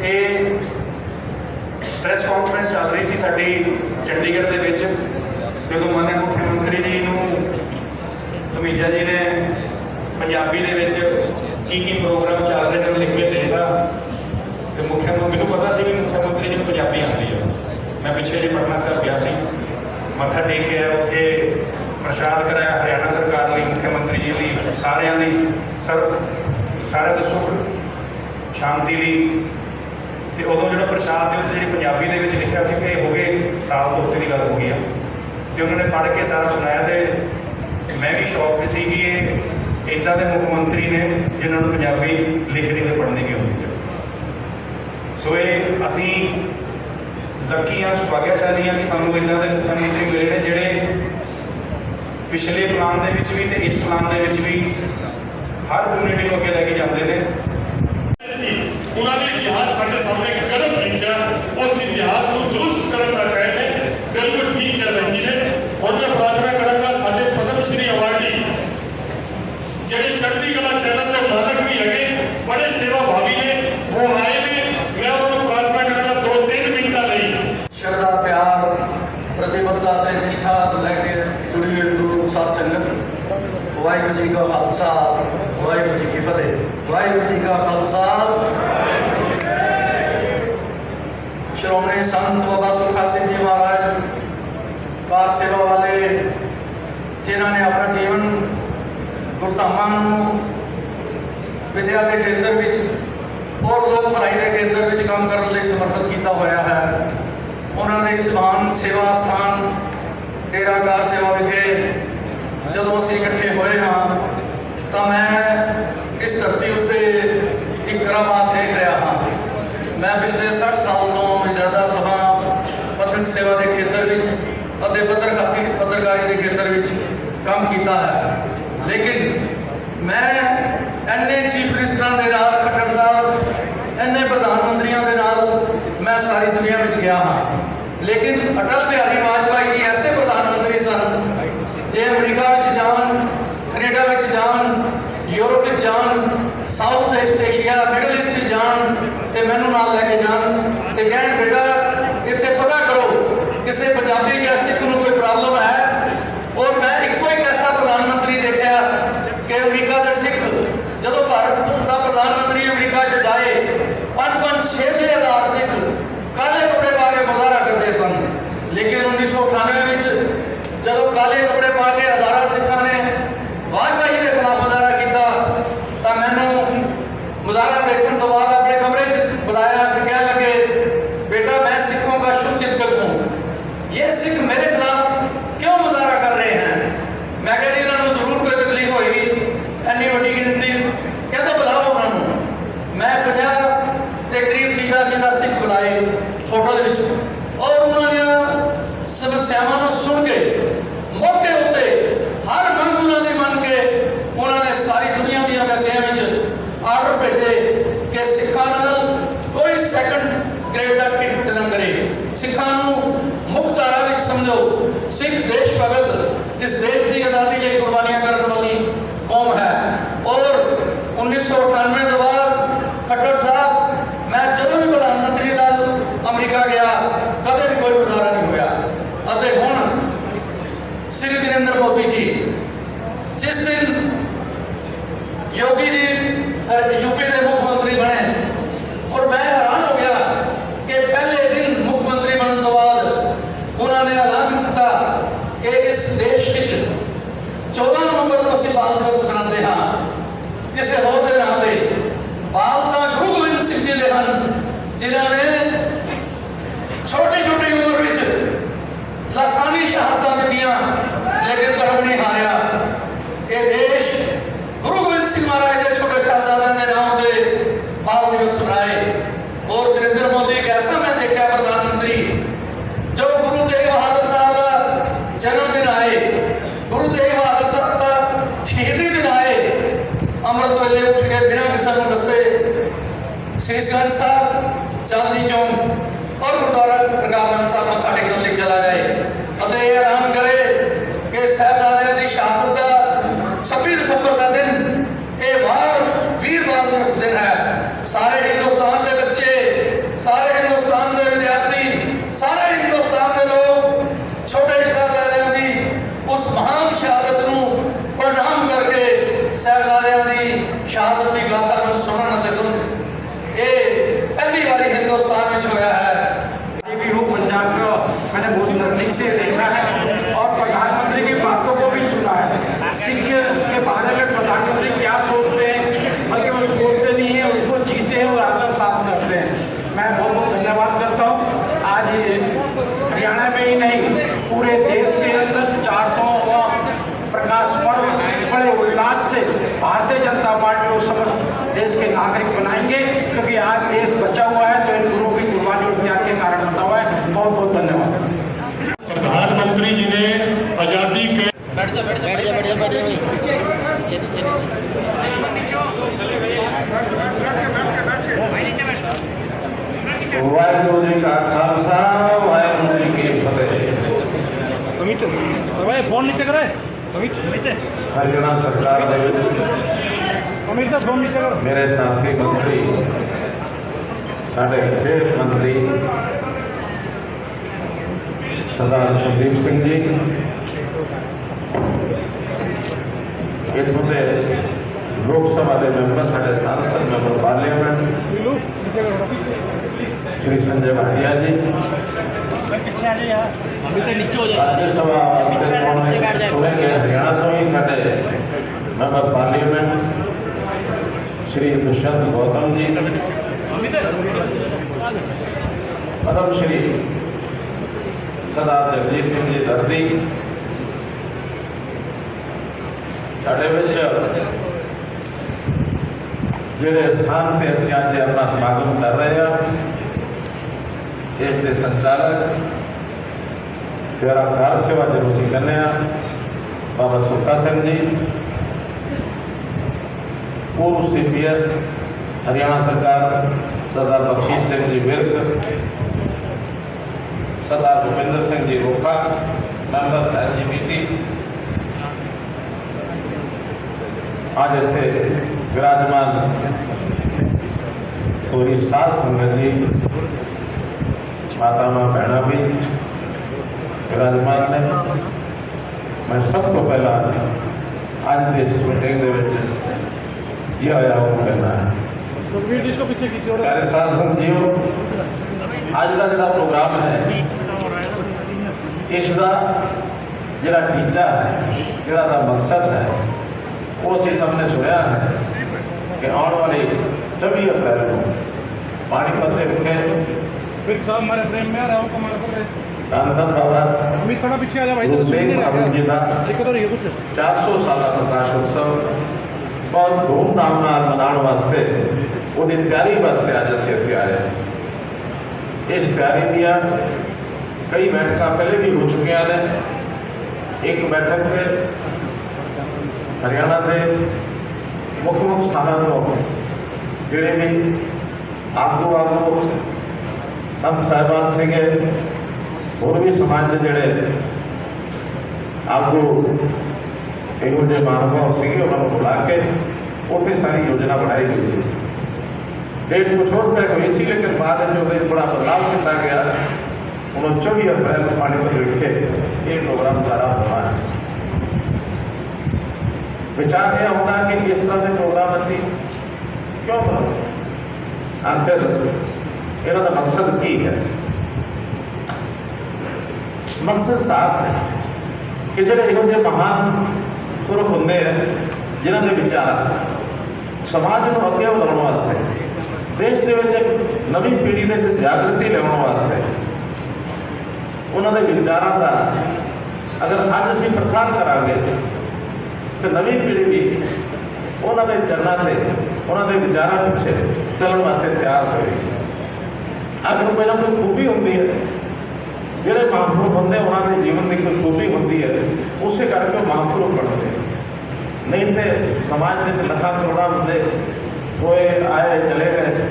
ਇਹ ਪ੍ਰੈਸ ਕਾਨਫਰੰਸ ਚੱਲ ਰਹੀ ਸੀ ਸਾਡੀ ਚੰਡੀਗੜ੍ਹ ਦੇ ਵਿੱਚ, ਜਦੋਂ ਮਾਨਯ ਮੁੱਖ ਮੰਤਰੀ ਜੀ ਨੂੰ ਧਮੀਜਾ ਜੀ ਨੇ ਪੰਜਾਬੀ ਦੇ ਵਿੱਚ ਕੀ ਪ੍ਰੋਗਰਾਮ ਚੱਲ ਰਹੇ ਨੇ ਲਿਖ ਕੇ ਭੇਜਿਆ, ਤੇ ਮੈਨੂੰ ਪਤਾ ਸੀ ਵੀ ਮੁੱਖ ਮੰਤਰੀ ਜੀ ਨੂੰ ਪੰਜਾਬੀ ਆਉਂਦੀ ਹੈ। ਮੈਂ ਪਿੱਛੇ ਜਿਹੇ ਪਟਨਾ ਸਾਹਿਬ ਗਿਆ ਸੀ, ਮੱਥਾ ਟੇਕ ਕੇ ਉੱਥੇ ਪ੍ਰਸ਼ਾਦ ਕਰਾਇਆ ਹਰਿਆਣਾ ਸਰਕਾਰ ਲਈ, ਮੁੱਖ ਮੰਤਰੀ ਜੀ ਲਈ, ਸਾਰਿਆਂ ਲਈ, ਸਾਰਿਆਂ ਦੇ ਸੁੱਖ ਸ਼ਾਂਤੀ ਲਈ। ਤੇ ਉਦੋਂ ਜਿਹੜਾ ਪ੍ਰਸ਼ਾਦ ਦੇ ਉੱਤੇ ਜਿਹੜੀ ਪੰਜਾਬੀ ਦੇ ਵਿੱਚ ਲਿਖਿਆ ਸੀ ਕਿ ਹੋ ਗਏ ਸਾਲ ਤੋਂ ਉੱਤੇ ਦੀ ਗੱਲ ਹੋ ਗਈ ਆ, ਤੇ ਉਹਨਾਂ ਨੇ ਪੜ੍ਹ ਕੇ ਸਾਰਾ ਸੁਣਾਇਆ। ਤੇ ਮੈਂ ਵੀ ਸ਼ੌਕ ਸੀ ਕਿ ਇਹ ਇੱਦਾਂ ਦੇ ਮੁੱਖ ਮੰਤਰੀ ਨੇ ਜਿਨ੍ਹਾਂ ਨੂੰ ਪੰਜਾਬੀ ਲਿਖਣੀ ਤੇ ਪੜ੍ਹਨੀ ਵੀ ਆਉਂਦੀ ਹੈ। ਸੋ ਇਹ ਅਸੀਂ ਲੱਕੀ ਹਾਂ, ਸੁਭਾਗਿਆਸ਼ਾਲੀ ਹਾਂ ਕਿ ਸਾਨੂੰ ਇੱਦਾਂ ਦੇ ਮੁੱਖ ਮੰਤਰੀ ਮਿਲੇ ਨੇ ਜਿਹੜੇ ਪਿਛਲੇ ਪਲਾਨ ਦੇ ਵਿੱਚ ਵੀ ਤੇ ਇਸ ਪਲਾਨ ਦੇ ਵਿੱਚ ਵੀ ਹਰ ਕਮਿਊਨਿਟੀ ਨੂੰ ਅੱਗੇ ਲੈ ਕੇ ਜਾਂਦੇ ਨੇ। ਉਹਨਾਂ ਨੇ ਇਤਿਹਾਸ ਸਾਡੇ ਸਾਹਮਣੇ ਗਲਤ ਲਿਖਿਆ, ਉਸ ਇਤਿਹਾਸ ਨੂੰ ਦਰੁਸਤ ਕਰਨ ਦਾ ਟਾਈਮ ਹੈ। ਬਿਲਕੁਲ ਠੀਕ ਕਹਿ ਰਹੇ ਨੇ। ਹੁਣ ਮੈਂ ਪ੍ਰਾਰਥਨਾ ਕਰਾਂਗਾ ਸਾਡੇ ਪਦਮ ਸ਼੍ਰੀ ਅਵਾਰਡੀ ਜਿਹੜੇ ਚੜ੍ਹਦੀ ਕਲਾ ਚੈਨਲ ਦੇ ਮਾਲਕ ਵੀ ਹੈਗੇ, ਬੜੇ ਸੇਵਾ ਭਾਵੀ ਨੇ, ਉਹ ਆਏ ਨੇ। ਮੈਂ ਉਹਨਾਂ ਨੂੰ ਪ੍ਰਾਰਥਨਾ ਕਰਾਂਗਾ 2-3 ਮਿੰਟਾਂ ਲਈ ਸ਼ਰਧਾ, ਪਿਆਰ, ਪ੍ਰਤੀਬੱਧਤਾ ਤੇ ਨਿਸ਼ਠਾ ਲੈ ਕੇ ਜੁੜੀ ਹੋਈ ਗੁਰੂ ਸਾਧ ਸੰਗਤ। ਵਾਹਿਗੁਰੂ ਜੀ ਕਾ ਖਾਲਸਾ, ਵਾਹਿਗੁਰੂ ਜੀ ਕੀ ਫਤਿਹ। ਵਾਹਿਗੁਰੂ ਜੀ ਕਾ ਖਾਲਸਾ। ਸ਼੍ਰੋਮਣੀ ਸੰਤ ਬਾਬਾ ਸੁਖਾ ਸਿੰਘ ਜੀ ਮਹਾਰਾਜ ਕਾਰ ਸੇਵਾ ਵਾਲੇ, ਜਿਨ੍ਹਾਂ ਨੇ ਆਪਣਾ ਜੀਵਨ ਗੁਰਧਾਮਾਂ ਨੂੰ ਵਿਦਿਆ ਦੇ ਖੇਤਰ ਵਿੱਚ ਔਰ ਲੋਕ ਭਲਾਈ ਦੇ ਖੇਤਰ ਵਿੱਚ ਕੰਮ ਕਰਨ ਲਈ ਸਮਰਪਿਤ ਕੀਤਾ ਹੋਇਆ ਹੈ। ਉਹਨਾਂ ਦੇ ਇਸ ਮਹਾਨ ਸੇਵਾ ਸਥਾਨ ਡੇਰਾ ਕਾਰ ਸੇਵਾ ਵਿਖੇ ਜਦੋਂ ਅਸੀਂ ਇਕੱਠੇ ਹੋਏ ਹਾਂ ਤਾਂ ਮੈਂ ਇਸ ਧਰਤੀ ਉੱਤੇ ਇੱਕ ਕਰਾਮਾਤ ਦੇਖ ਰਿਹਾ ਹਾਂ। ਮੈਂ ਪਿਛਲੇ 60 ਸਾਲ ਤੋਂ ਵੀ ਜ਼ਿਆਦਾ ਸਮਾਂ ਪੱਤਰਕ ਸੇਵਾ ਦੇ ਖੇਤਰ ਵਿੱਚ ਅਤੇ ਪੱਤਰਕਾਰੀ ਦੇ ਖੇਤਰ ਵਿੱਚ ਕੰਮ ਕੀਤਾ ਹੈ, ਲੇਕਿਨ ਮੈਂ ਇੰਨੇ ਚੀਫ ਮਿਨਿਸਟਰਾਂ ਦੇ ਨਾਲ, ਖੱਟਰ ਸਾਹਿਬ, ਇੰਨੇ ਪ੍ਰਧਾਨ ਮੰਤਰੀਆਂ ਦੇ ਨਾਲ ਮੈਂ ਸਾਰੀ ਦੁਨੀਆ ਵਿੱਚ ਗਿਆ ਹਾਂ, ਲੇਕਿਨ ਅਟਲ ਬਿਹਾਰੀ ਵਾਜਪਾਈ ਜੀ ਐਸੇ ਪ੍ਰਧਾਨ ਮੰਤਰੀ ਸਨ, ਜੇ ਅਮਰੀਕਾ ਵਿੱਚ ਜਾਣ, ਕੈਨੇਡਾ ਵਿੱਚ ਜਾਣ, ਯੂਰਪ ਵਿੱਚ ਜਾਣ, south East Asia, middle East ਵਿੱਚ ਜਾਣ ਤੇ ਮੈਨੂੰ ਨਾਲ ਲੈ ਕੇ ਜਾਣ ਤੇ ਕਹਿਣ ਬੇਟਾ ਇੱਥੇ ਪਤਾ ਕਰੋ ਕਿਸੇ ਪੰਜਾਬੀ ਜਾਂ ਸਿੱਖ ਨੂੰ ਕੋਈ ਪ੍ਰੋਬਲਮ ਹੈ। ਔਰ ਮੈਂ ਇੱਕੋ ਇੱਕ ਐਸਾ ਪ੍ਰਧਾਨ ਮੰਤਰੀ ਦੇਖਿਆ ਕਿ ਅਮਰੀਕਾ ਦੇ ਸਿੱਖ ਜਦੋਂ ਭਾਰਤ ਦਾ ਪ੍ਰਧਾਨ ਮੰਤਰੀ ਅਮਰੀਕਾ 'ਚ ਜਾਏ 5-5, 6-6 ਹਜ਼ਾਰ ਸਿੱਖ ਕਾਲੇ ਕੱਪੜੇ ਪਾ ਕੇ ਮੁਜ਼ਾਹਰਾ ਕਰਦੇ ਸਨ, ਲੇਕਿਨ 1998 ਵਿੱਚ ਜਦੋਂ ਕਾਲੇ ਕੱਪੜੇ ਪਾ ਕੇ ਹਜ਼ਾਰਾਂ ਸਿੱਖਾਂ ਨੇ ਵਾਜਪਾਈ ਜੀ ਦੇ ਖਿਲਾਫ ਮੁਜ਼ਾਹਰਾ ਕੀਤਾ ਤਾਂ ਮੈਨੂੰ ਮੁਜ਼ਾਹਰਾ ਦੇਖਣ ਤੋਂ ਬਾਅਦ ਆਪਣੇ ਕਮਰੇ 'ਚ ਬੁਲਾਇਆ ਤੇ ਕਹਿਣ ਲੱਗੇ बेटा मैं सिखों का शुभ चिंतक हूँ, ये सिख मेरे खिलाफ क्यों मुजाहरा कर रहे हैं। मैं कह जी इन्होंने जरूर कोई तकलीफ होगी, इन्नी वड्डी गिनती कहते बुलाओ उन्होंने। मैं 50 के करीब चीज़ा सिख बुलाए होटल विच और उन्होंने समस्यावां सुन के मौके उत्ते हर मंग उन्होंने मन के उन्होंने सारी दुनिया दी मैसेज विच आर्डर भेजे कि सिखां नाल कोई सैकंड ग्रेड का ट्रीटमेंट न करे, सिखा मुख्त धारा में समझो। सिख देश भगत इस देश की आज़ादी लिए कुर्बानियां करने वाली कौम है। और 1998 के बाद खट्टर साहब मैं जो भी प्रधानमंत्री नाल अमरीका गया कदे भी कोई मुजाहरा नहीं होया। अते हुण श्री नरेंद्र मोदी जी जिस दिन योगी जी यूपी के मुख्यमंत्री बने और मैं हैरान हो गया कि पहले दिन मुख्यमंत्री बनने के बाद उन्होंने ऐलान किया कि इस देश में 14 नवंबर को असं बाल दिवस मनाते हाँ, किसी होर के नाम से बाल तो गुरु गोबिंद सिंह जी के हैं जिन्होंने छोटी छोटी उम्र में लासानी शहादत दी लेकिन धर्म नहीं हारिया। ये देश गुरु गोबिंद सिंह महाराज के छोटे साहबजादे के नाम से बाल दिवस मनाए। और नरेंद्र मोदी एक ऐसा मैं देखा प्रधानमंत्री जो गुरु तेग बहादुर साहब का जन्मदिन आए, गुरु तेग बहादुर साहब का शहीदी दिन आए, अमृत वेले उठ के बिना किसी को दसे शीशगंज साहब, चांदी चौक और गुरुद्वारा रकाबगंज साहब मत्था टेकने लिए चला जाए और ये ऐलान करे कि साहबजादे की शहादत का 26 दिसंबर का दिन ये वीर बाल दिवस दिन है। सारे हिंदुस्तान के बच्चे, सारे हिंदुस्तान के विद्यार्थी, सारे हिंदुस्तान के लोग छोटे साहबजादे की उस महान शहादत को प्रणाम करके साहबजादे की शहादत की गाथा को सुनने ते सुन ये पहली बार हिंदुस्तान में होया है। भी हो पंजाब का मैंने बहुत नजदीक से देखा है और प्रधानमंत्री की बातों को भी सुना है। सिख के बारे में प्रधानमंत्री क्या सोचते हैं, बल्कि वो सोचते नहीं है, उसको जीते हैं और आत्म साथ करते हैं। मैं बहुत बहुत धन्यवाद करता हूँ। आज हरियाणा में ही नहीं पूरे देश के अंदर 400वां प्रकाश पर्व बड़े उल्लास से भारतीय जनता पार्टी और समस्त देश के नागरिक बनाएंगे, क्योंकि आज देश बचा हुआ है तो इन गुरुओं की कुर्बानी और त्याग के कारण बचा हुआ है। बहुत बहुत धन्यवाद। प्रधानमंत्री जी ने आज़ादी के वाहिगुरू जी का खालसा वाहिगुरू जी की फतेह। हरियाणा सरकार मेरे साथी मंत्री साढ़े खेल मंत्री सरदार संदीप सिंह जी, इतों के लोक सभा के मैंबर साढ़े सांसद मैंबर पार्लियामेंट श्री संजय भाटिया जी, राज्यसभा चुने गए हरियाणा तो ही साढ़े मैंबर पार्लियामेंट श्री दुष्यंत गौतम जी, पद्म श्री सरदार जगजीत सिंह जी दर्दी, साढ़े जिहड़े स्थान से असीं अज अपना समागम कर रहे हैं, इसके संचालक तेरा कार सेवा जो असीं कहने बाबा सुखा सिंह जी, पूर्व CPS हरियाणा सरकार सरदार बख्शीश सिंह जी विर्क, सरदार भूपिंदर सिंह जी रोका मैंबर SGPC, आज इतने विराजमान पूरी साध संगत जी, मातावां भैणां भी विराजमान ने। मैं सब तो पहला आज की इस मीटिंग ये आया वो कहना है प्यारे साध संगत जीओ, आज का जो प्रोग्राम है इसका जोड़ा टीचा है, जोड़ा मकसद है, वो असीं सबने सुनिया है कि आने वाली 24 अप्रैल को पानीपत के विखे धन बाबा गुरु तेग बहादुर जी का 400 साल प्रकाशोत्सव बहुत धूमधाम मनाने वास्ते वो तैयारी वास्ते अज असीं इत्थे आए। इस तैयारी दियां कई बैठक पहले भी हो चुकिया ने। एक बैठक से हरियाणा के मुख्य स्थानों तो जोड़े भी आगू संत साहिबान से होर भी समाज के जोड़े आगू यहो जे महानुभाव से उन्होंने बुला के उत्थे सारी योजना बनाई गई सी। डेट कुछ और तय हुई सी, लेकिन बाद में थोड़ा बदलाव किया गया। उन्होंने 24 अप्रैल को पानीपत विखे ये प्रोग्राम सारा होना है। विचार यह होना कि इस तरह के प्रोग्राम असी क्यों बनाओ, आखिर इन्हों का मकसद की है। मकसद साफ है कि जो यहो महान पुरख होंगे जिन्हों के विचार समाज को अगे बढ़ाने वास्ते, देश के एक नवी पीढ़ी में जागृति लियाने वास्ते, उन्होंने विचारों का अगर अज असीं प्रसार करांगे तो नवी पीढ़ी भी ਉਹਨਾਂ ਦੇ ਚਰਨਾਂ ਤੇ ਉਹਨਾਂ ਦੇ ਵਿਚਾਰਾਂ ਪਿੱਛੇ ਚੱਲਣ ਵਾਸਤੇ ਤਿਆਰ ਹੋਏ। ਅਗਰ ਪਹਿਲਾਂ ਕੋਈ ਖੂਬੀ ਹੁੰਦੀ ਹੈ, ਜਿਹੜੇ ਮਹਾਂਪੁਰਖ ਹੁੰਦੇ ਉਹਨਾਂ ਦੇ ਜੀਵਨ ਦੀ ਕੋਈ ਖੂਬੀ ਹੁੰਦੀ ਹੈ, ਉਸੇ ਕਰਕੇ ਉਹ ਮਹਾਂਪੁਰਖ ਬਣਦੇ। ਨਹੀਂ ਤੇ ਸਮਾਜ ਦੇ ਵਿੱਚ ਲੱਖਾਂ ਕਰੋੜਾਂ ਬੰਦੇ ਹੋਏ ਆਏ ਚਲੇ ਗਏ,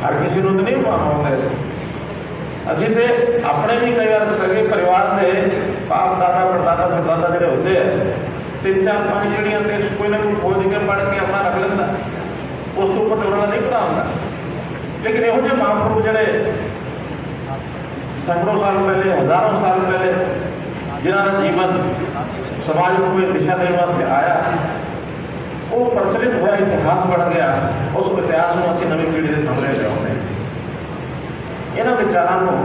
ਹਰ ਕਿਸੇ ਨੂੰ ਤਾਂ ਨਹੀਂ ਆਉਂਦੇ ਸੀ। ਅਸੀਂ ਤੇ ਆਪਣੇ ਵੀ ਕਈ ਵਾਰ ਸਗੇ ਪਰਿਵਾਰ ਦੇ ਬਾਪ ਦਾਦਾ ਪੜਦਾਦਾ ਸਰਦਾਦਾ ਜਿਹੜੇ ਹੁੰਦੇ ਆ, 3-4-5 ਜਿਹੜੀਆਂ ਤੇ ਕੋਈ ਨਾ ਕੋਈ ਖੋਜ ਕੇ ਪੜ੍ਹ ਕੇ ਆਪਣਾ ਰੱਖ ਲੈਂਦਾ, ਉਸ ਤੋਂ ਉੱਪਰ ਉਹਨਾਂ ਨਹੀਂ ਪਤਾ ਹੁੰਦਾ। ਲੇਕਿਨ ਇਹੋ ਜਿਹੇ ਮਹਾਂਪੁਰਖ ਜਿਹੜੇ ਸੈਂਕੜੋਂ ਸਾਲ ਪਹਿਲੇ, ਹਜ਼ਾਰਾਂ ਸਾਲ ਪਹਿਲੇ, ਜਿਨ੍ਹਾਂ ਦਾ ਜੀਵਨ ਸਮਾਜ ਨੂੰ ਕੋਈ ਦਿਸ਼ਾ ਦੇਣ ਵਾਸਤੇ ਆਇਆ, ਉਹ ਪ੍ਰਚਲਿਤ ਹੋਇਆ ਇਤਿਹਾਸ ਬਣ ਗਿਆ। ਉਸ ਇਤਿਹਾਸ ਨੂੰ ਅਸੀਂ ਨਵੀਂ ਪੀੜ੍ਹੀ ਦੇ ਸਾਹਮਣੇ ਲਿਆਉਂਦੇ ਹਾਂ। ਇਹਨਾਂ ਵਿਚਾਰਾਂ ਨੂੰ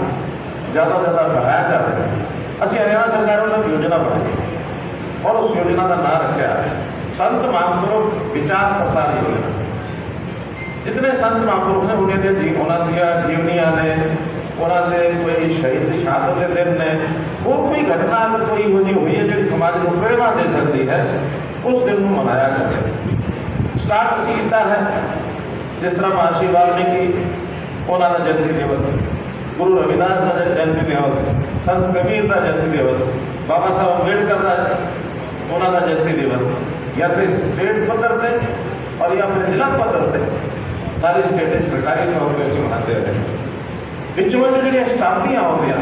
ਜ਼ਿਆਦਾ ਤੋਂ ਜ਼ਿਆਦਾ ਫੈਲਾਇਆ ਜਾਵੇ। ਅਸੀਂ ਹਰਿਆਣਾ ਸਰਕਾਰ ਵੱਲੋਂ ਯੋਜਨਾ ਬਣਾਈ ਔਰ ਉਸ ਯੋਜਨਾ ਦਾ ਨਾਮ ਰੱਖਿਆ ਸੰਤ ਮਹਾਂਪੁਰਖ ਵਿਚਾਰ ਪ੍ਰਸਾਰ ਯੋਜਨਾ। ਜਿਤਨੇ ਸੰਤ ਮਹਾਂਪੁਰਖ ਨੇ ਉਹਨਾਂ ਦੀਆਂ ਜੀਵਨੀਆਂ ਨੇ, ਉਹਨਾਂ ਦੇ ਕੋਈ ਸ਼ਹੀਦ ਦੀ ਸ਼ਹਾਦਤ ਦੇ ਦਿਨ ਨੇ, ਹੋਰ ਕੋਈ ਘਟਨਾ ਅਗਰ ਕੋਈ ਇਹੋ ਜਿਹੀ ਹੋਈ ਹੈ ਜਿਹੜੀ ਸਮਾਜ ਨੂੰ ਪ੍ਰੇਰਣਾ ਦੇ ਸਕਦੀ ਹੈ, ਉਸ ਦਿਨ ਨੂੰ ਮਨਾਇਆ ਜਾਵੇ। ਸਟਾਰਟ ਅਸੀਂ ਕੀਤਾ ਹੈ ਜਿਸ ਤਰ੍ਹਾਂ ਮਹਰਸ਼ੀ ਵਾਲਮੀਕੀ ਉਹਨਾਂ ਦਾ ਜਨਮ ਦਿਵਸ, ਗੁਰੂ ਰਵਿਦਾਸ ਦਾ ਜਨਮ ਦਿਵਸ, ਸੰਤ ਕਬੀਰ ਦਾ ਜਨਮ ਦਿਵਸ, ਬਾਬਾ ਸਾਹਿਬ ਅੰਬੇਡਕਰ ਦਾ ਉਹਨਾਂ ਦਾ ਜਨਮ ਦਿਵਸ, ਜਾਂ ਤੇ ਸਟੇਟ ਪੱਧਰ ਤੇ ਔਰ ਜਾਂ ਫਿਰ ਜ਼ਿਲ੍ਹਾ ਪੱਧਰ ਤੇ ਸਾਰੀ ਸਟੇਟ ਸਰਕਾਰੀ ਤੌਰ 'ਤੇ ਅਸੀਂ ਮਨਾਉਂਦੇ ਰਹੇ। ਵਿੱਚੋਂ ਜਿਹੜੀਆਂ ਸ਼ਤਾਬਦੀਆਂ ਆਉਂਦੀਆਂ,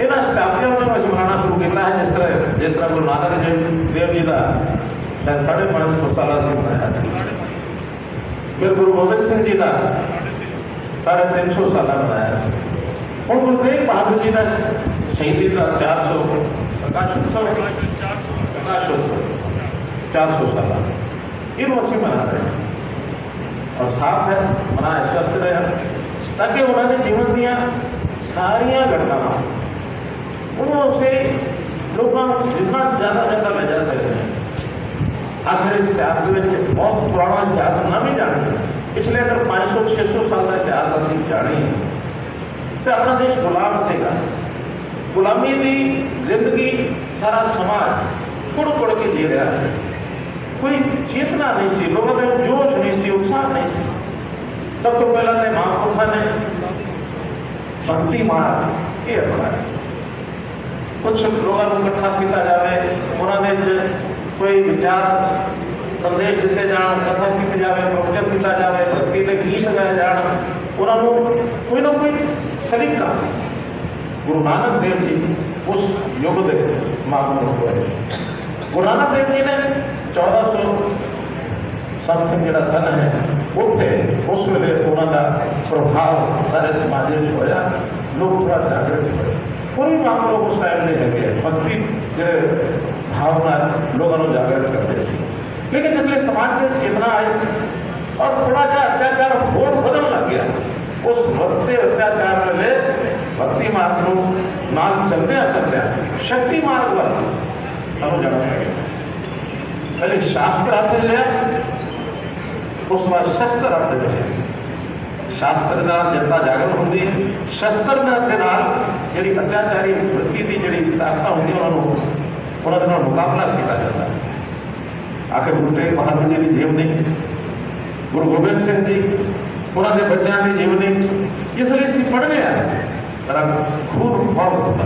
ਇਹਨਾਂ ਸ਼ਤਾਬਦੀਆਂ ਨੂੰ ਅਸੀਂ ਮਨਾਉਣਾ ਸ਼ੁਰੂ ਕੀਤਾ ਹੈ। ਜਿਸ ਤਰ੍ਹਾਂ ਗੁਰੂ ਨਾਨਕ ਦੇਵ ਜੀ ਦਾ ਸ਼ਾਇਦ 550 ਸਾਲਾ ਅਸੀਂ ਮਨਾਇਆ ਸੀ। ਫਿਰ ਗੁਰੂ ਗੋਬਿੰਦ ਸਿੰਘ ਜੀ ਦਾ 350 ਸਾਲਾ ਮਨਾਇਆ ਸੀ। ਹੁਣ ਗੁਰੂ ਤੇਗ ਬਹਾਦਰ ਜੀ ਦਾ ਸ਼ਹੀਦੀ ਦਾ 400 ਪ੍ਰਕਾਸ਼ ਉਤਸਵ 400 ਸਾਲਾ, ਇਹਨੂੰ ਅਸੀਂ ਮਨਾ ਰਹੇ ਹਾਂ। ਔਰ ਸਾਫ਼ ਹੈ ਮਨਾ ਇਸ ਵਾਸਤੇ ਰਹੇ ਤਾਂ ਕਿ ਉਹਨਾਂ ਦੇ ਜੀਵਨ ਦੀਆਂ ਸਾਰੀਆਂ ਘਟਨਾਵਾਂ ਉਹਨੂੰ ਉਸੇ ਲੋਕਾਂ ਨੂੰ ਜਿੰਨਾ ਜ਼ਿਆਦਾ ਲੈ ਜਾ ਸਕਦੇ ਹਨ। ਆਖਰ ਇਸ ਇਤਿਹਾਸ ਦੇ ਵਿੱਚ ਬਹੁਤ ਪੁਰਾਣਾ ਇਤਿਹਾਸ ਨਾ ਵੀ ਜਾਣੀਏ, ਪਿਛਲੇ ਅਗਰ 500-600 ਸਾਲ ਦਾ ਇਤਿਹਾਸ ਅਸੀਂ ਜਾਣੀਏ ਤਾਂ ਆਪਣਾ ਦੇਸ਼ ਗੁਲਾਮ ਸੀਗਾ। ਗੁਲਾਮੀ ਦੀ ਜ਼ਿੰਦਗੀ ਸਾਰਾ ਸਮਾਜ ਕੁੜ ਕੇ ਜੀ ਰਿਹਾ ਸੀ। ਕੋਈ ਚੇਤਨਾ ਨਹੀਂ ਸੀ, ਲੋਕਾਂ ਦੇ ਜੋਸ਼ ਨਹੀਂ ਸੀ, ਉਤਸ਼ਾਹ ਨਹੀਂ ਸੀ। ਸਭ ਤੋਂ ਪਹਿਲਾਂ ਤਾਂ ਮਹਾਂਪੁਰਖਾਂ ਨੇ ਭਗਤੀ ਮਾਰਗ ਇਹ ਅਪਣਾਇਆ। ਕੁਛ ਲੋਕਾਂ ਨੂੰ ਇਕੱਠਾ ਕੀਤਾ ਜਾਵੇ, ਉਹਨਾਂ ਦੇ ਵਿੱਚ ਕੋਈ ਵਿਚਾਰ ਸੰਦੇਸ਼ ਦਿੱਤੇ ਜਾਣ, ਕਥਾ ਕੀਤੀ ਜਾਵੇ, ਪ੍ਰਵਚਨ ਕੀਤਾ ਜਾਵੇ, ਭਗਤੀ ਦੇ ਗੀਤ ਗਾਏ ਜਾਣ, ਉਹਨਾਂ ਨੂੰ ਕੋਈ ਨਾ ਕੋਈ ਸਲੀਕਾ। ਗੁਰੂ ਨਾਨਕ ਦੇਵ ਜੀ ਉਸ ਯੁੱਗ ਦੇ ਮਹਾਂਪੁਰਖ ਹੋਏ। ਗੁਰੂ ਨਾਨਕ ਦੇਵ ਜੀ ਨੇ 1400 ਸਮਥਿੰਗ ਜਿਹੜਾ ਸਨ ਹੈ, ਉੱਥੇ ਉਸ ਵੇਲੇ ਉਹਨਾਂ ਦਾ ਪ੍ਰਭਾਵ ਸਾਰੇ ਸਮਾਜ ਵਿੱਚ ਹੋਇਆ। ਲੋਕ ਥੋੜ੍ਹਾ ਜਾਗਰੂਕ ਹੋਏ। ਕੋਈ ਮਾਮਲੇ ਉਸ ਟਾਈਮ ਦੇ ਹੈਗੇ ਆ, ਭਗਤੀ ਜਿਹੜੇ ਭਾਵਨਾ ਲੋਕਾਂ ਨੂੰ ਜਾਗਰੂਕ ਕਰਦੇ ਸੀ। ਲੇਕਿਨ ਜਿਸ ਵੇਲੇ ਸਮਾਜ ਦੀ ਚੇਤਨਾ ਆਈ ਔਰ ਥੋੜਾ ਜਿਹਾ ਅਤਿਆਚਾਰ ਹੋਰ ਵਧਣ ਲੱਗ ਗਿਆ, ਉਸ ਵੱਧਦੇ ਅਤਿਆਚਾਰ ਵੇਲੇ ਭਗਤੀ ਮਾਰਗ ਨੂੰ ਨਾਲ ਚੱਲਦਿਆਂ ਸ਼ਕਤੀ ਮਾਰਗ ਵੱਲ ਸਾਨੂੰ ਜਾਣਾ ਪਏਗਾ। ਪਹਿਲੇ ਸ਼ਾਸਤਰ ਹੱਥ ਲਿਆ, ਉਸ ਬਾਅਦ ਸ਼ਸਤਰ ਹੱਥ ਲਿਆ। ਸ਼ਾਸਤਰ ਨਾਲ ਜਨਤਾ ਜਾਗਰੂਕ ਹੁੰਦੀ ਹੈ, ਸ਼ਸਤਰ ਦੇ ਨਾਲ ਜਿਹੜੀ ਅਤਿਆਚਾਰੀ ਵਰਤੀ ਦੀ ਜਿਹੜੀ ਤਾਕਤਾਂ ਹੁੰਦੀਆਂ ਉਹਨਾਂ ਦੇ ਨਾਲ ਮੁਕਾਬਲਾ ਕੀਤਾ ਜਾਂਦਾ ਹੈ। ਆਖਿਰ ਗੁਰੂ ਤੇਗ ਬਹਾਦਰ ਜੀ ਦੀ ਜੀਵਨੀ, ਗੁਰੂ ਗੋਬਿੰਦ ਸਿੰਘ ਜੀ ਉਹਨਾਂ ਦੇ ਬੱਚਿਆਂ ਦੀ ਜੀਵਨੀ, ਇਸ ਲਈ ਅਸੀਂ ਪੜ੍ਹਨੇ ਆ ਸਾਡਾ ਖੂਨ ਖੌਲ ਹੁੰਦਾ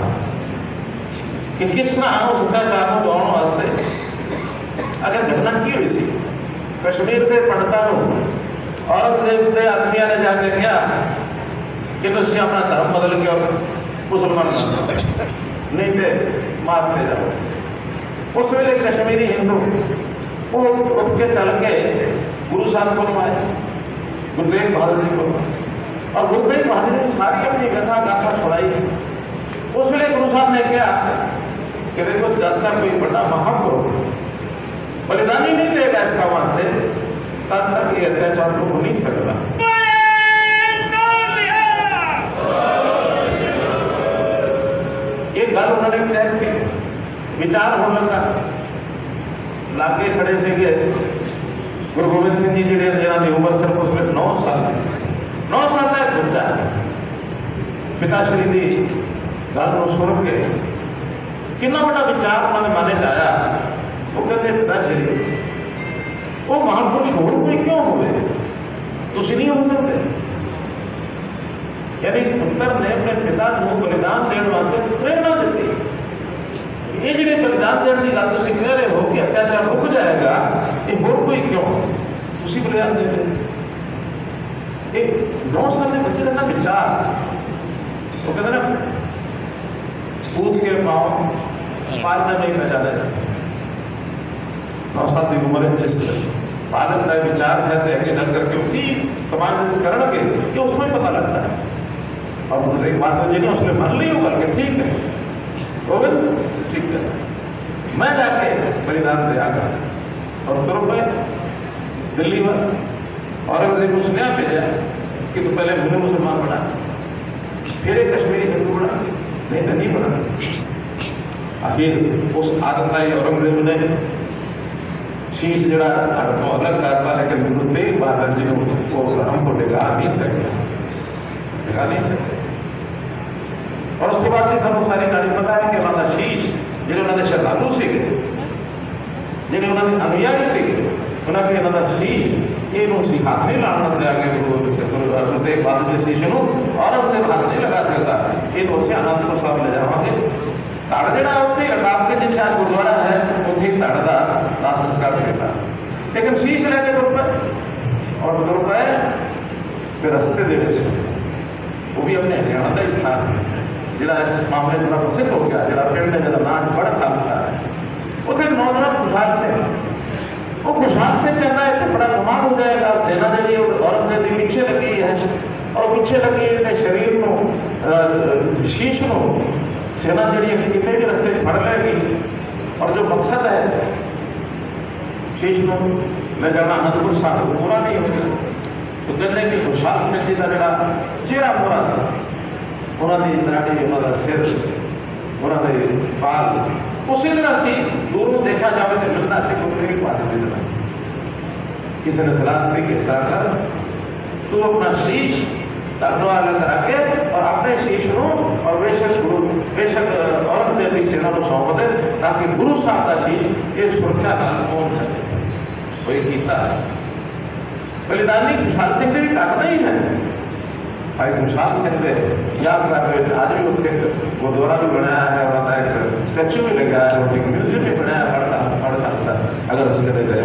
ਕਿ ਕਿਸ ਤਰ੍ਹਾਂ ਉਸ ਅਤਿਆਚਾਰ ਨੂੰ ਦਬਾਉਣ ਵਾਸਤੇ ਅਗਰ ਘਟਨਾ ਕੀ ਹੋਈ ਸੀ। ਕਸ਼ਮੀਰ ਦੇ ਪੰਡਤਾਂ ਨੂੰ ਔਰੰਗਜ਼ੇਬ ਦੇ ਆਦਮੀਆਂ ਨੇ ਜਾ ਕੇ ਕਿਹਾ ਕਿ ਤੁਸੀਂ ਆਪਣਾ ਧਰਮ ਬਦਲ ਕੇ ਮੁਸਲਮਾਨ ਬਣ ਜਾਓ, ਨਹੀਂ ਤੇ ਮਾਰ ਕੇ ਜਾਓ। ਉਸ ਵੇਲੇ ਕਸ਼ਮੀਰੀ ਹਿੰਦੂ ਉਹ ਉੱਠ ਕੇ ਚੱਲ ਕੇ ਗੁਰੂ ਸਾਹਿਬ ਕੋਲ ਆਏ, ਗੁਰੂ ਤੇਗ ਬਹਾਦਰ ਜੀ ਕੋਲ, ਔਰ ਗੁਰੂ ਤੇਗ ਬਹਾਦਰ ਜੀ ਸਾਰੀ ਆਪਣੀ ਕਥਾ ਗਾਥਾ ਸੁਣਾਈ। ਉਸ ਵੇਲੇ ਗੁਰੂ ਸਾਹਿਬ ਨੇ ਕਿਹਾ कि देखो जब तक कोई बड़ा महापुरुष बलिदानी नहीं देगा इसका वास्ते, तब तक ये अत्याचार को हो नहीं सकता। एक गल उन्होंने तय की, विचार होने लगा। लागे खड़े से गुरु गोबिंद सिंह जी जिन्हों की उम्र सिर्फ उस वे 9 साल की, 9 साल का एक बच्चा पिताश्री की गल को सुन के कितना बड़ा विचार उन्होंने मन च आया। वो कहते पिताश्री क्यों हुए? तुसी नहीं हो सकते? यानी पुत्र ने अपने पिता को बलिदान देने वास्ते प्रेरणा दी। ये जिहड़े बलिदान देने की गल तुसी कह रहे हो कि अत्याचार रुक जाएगा, ये होर कोई क्यों? तुसी बलिदान दे रहे हो। 9 साल के बच्चे का ना विचार, वो कहते ना कूद के पाँव पालने में ही न जाने जाते। 9 साल की उम्र है, जिस पालन का विचार है तो आगे चल करके उसकी समाज करने के उसमें पता लगता है। और मुझे एक बात जी ने उसने मान ली होगा कि ठीक है गोविंद, ठीक है, मैं जाके बलिदान दे आगा। और तुर पे दिल्ली में औरंगजेब ने उसने भेजा कि तू पहले मुझे मुसलमान बना, फिर एक कश्मीरी हिंदू बना, नहीं तो नहीं बना। फिर उस आदत आई औरंगजेब ने शीश जड़ा तो अलग करता, लेकिन गुरु तेग बहादुर जी ने वो धर्म को डिगा नहीं सकते, डिगा नहीं सकते। और उसके बाद की सानू सारी कहानी पता है कि उन्होंने शीश जो उन्होंने श्रद्धालु से जो उन्होंने अनुयायी से उन्होंने इन्होंने शीश ये हाथ नहीं लाना जाके गुरु तेग बहादुर जी शीश औरंगजेब हाथ नहीं लगा सकता। ये उसे आनंदपुर साहब ले जावांगे। धड़ जड़ा उत्थे रकाब के जिथे गुरुद्वारा है उत्थे धड़ का दाह संस्कार किया, लेकिन शीश लैके तुर पे और तुर पे फिर रस्ते दे वो भी अपने हरियाणा का ही स्थान है जिहड़ा इस मामले में बड़ा प्रसिद्ध हो गया, जिहड़ा पिंड है जिहदा नाम बड़ा खालसा है। उत्थे एक नौजवान खुशहाल सिंह, वो खुशहाल सिंह कहता है कि बड़ा कमाल हो जाएगा, सेना जी औरंगजेब की पीछे लगी है और पीछे लगी है शरीर को शीश को सेना जी कितने भी रस्ते फड़ लेगी और जो मकसद है शीश को ले जाना अनंदपुर साहब पूरा नहीं हो गया। तो कहते हैं कि खुशहाल सिंह जी का जरा चेहरा मोरा सा, उन्होंने दाढ़ी, उन्होंने सिर, उन्होंने बाल उसी तरह से दूरों देखा जाए तो मिलता से गुरु तेग बहादुर जी तरह। किसी ने सलाह दी कि इस तरह कर तू अपना शीश तकवा अलग करा के और अपने शीश को और बेशक औरंगजेब की सेना को सौंप दे ताकि गुरु साहब का शीश ये सुरक्षा का पहुंच जाए। कोई कीता बलिदानी खुशहाल सिंह की घट नहीं है। भाई खुशहाल सिंह ने यादगार में आज भी उत्थे गुरुद्वारा भी बनाया है और एक स्टैचू भी लगा है और एक म्यूजियम भी बनाया बड़ा खालसा। अगर असं कदे गए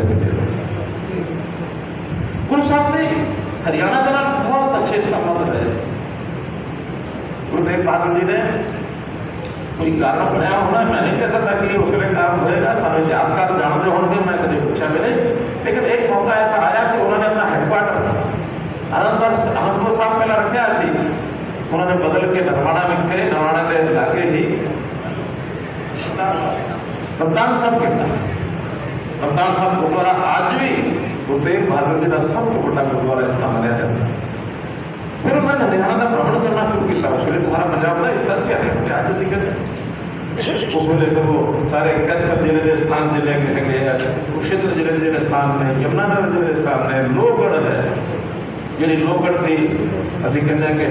गुरु साहब ने हरियाणा के नाम बहुत अच्छे संबंध रहे। गुरु तेग बहादुर जी ने कोई कारण बनाया होना, मैं नहीं कह सकता कि उसके कारण होएगा, सारे इतिहासकार जानते होंगे, मैं कभी पूछा भी नहीं। लेकिन एक मौका ऐसा आया कि उन्होंने अपना हेडक्वार्टर अनंदपुर साहब पहला रखा सी, उन्होंने बदल के नरवाणा में थे, नरवाणा के लागे ही कप्तान साहब कप्तान साहब गुरुद्वारा आज भी गुरु तेग बहादुर जी का सब तो बड़ा गुरुद्वारा इस तरह मनाया जाता है। फिर मैंने हरियाणा का भ्रमण करना शुरू किया। उस वे तुम्हारा पंजाब का हिस्सा से रहे अज असी कहते उस वे तो वो सारे कैथल जिले के स्थान जिले है, कुरुक्षेत्र जिले के जो स्थान ने, यमुनानगर जिले के स्थान ने, लोहगढ़ है जी, लोहगढ़ की असी कहते हैं कि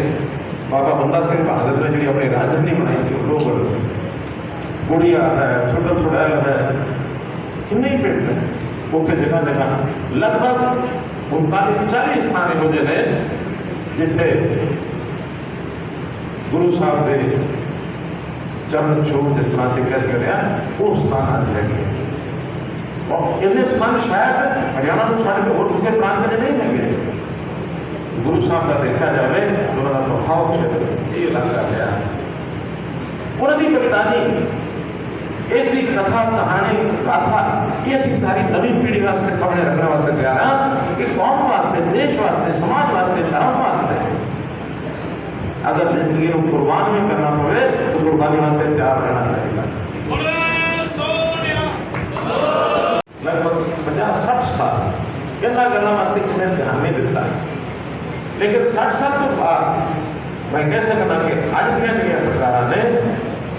बाबा बंदा सिंह बहादुर ने जी अपनी राजधानी बनाई सी लोहगढ़ से, गुड़िया है, सुडल सुडैल है, किन्ने पिंड ने उत्थे जगह जगह लगभग 39-40 स्थान हो गए जिथे गुरु साहब के चरण छू जिस तरह से कह सकते हैं वो स्थान आज है। और इन्हें स्थान शायद हरियाणा को छड़ के और किसी प्रांत में नहीं है। गुरु साहब का देखा जाए तो उन्होंने प्रभाव क्षेत्र ये लग गया उन्होंने बलिदानी इसकी कथा कहानी गाथा ये असी सारी नवी पीढ़ी वास्ते सामने रखने वास्ते तैयार हैं कि कौम वास्ते, देश वास्ते, समाज वास्ते, धर्म वास्ते अगर जिंदगी को कुर्बान भी करना पड़े तो कुर्बानी वास्ते तैयार रहना चाहिए। लगभग 50-60 साल इन गलों वास्ते किसी ने ध्यान नहीं दिता, लेकिन 60 साल तो बाद मैं कह सकता कि अज दी सरकारों ने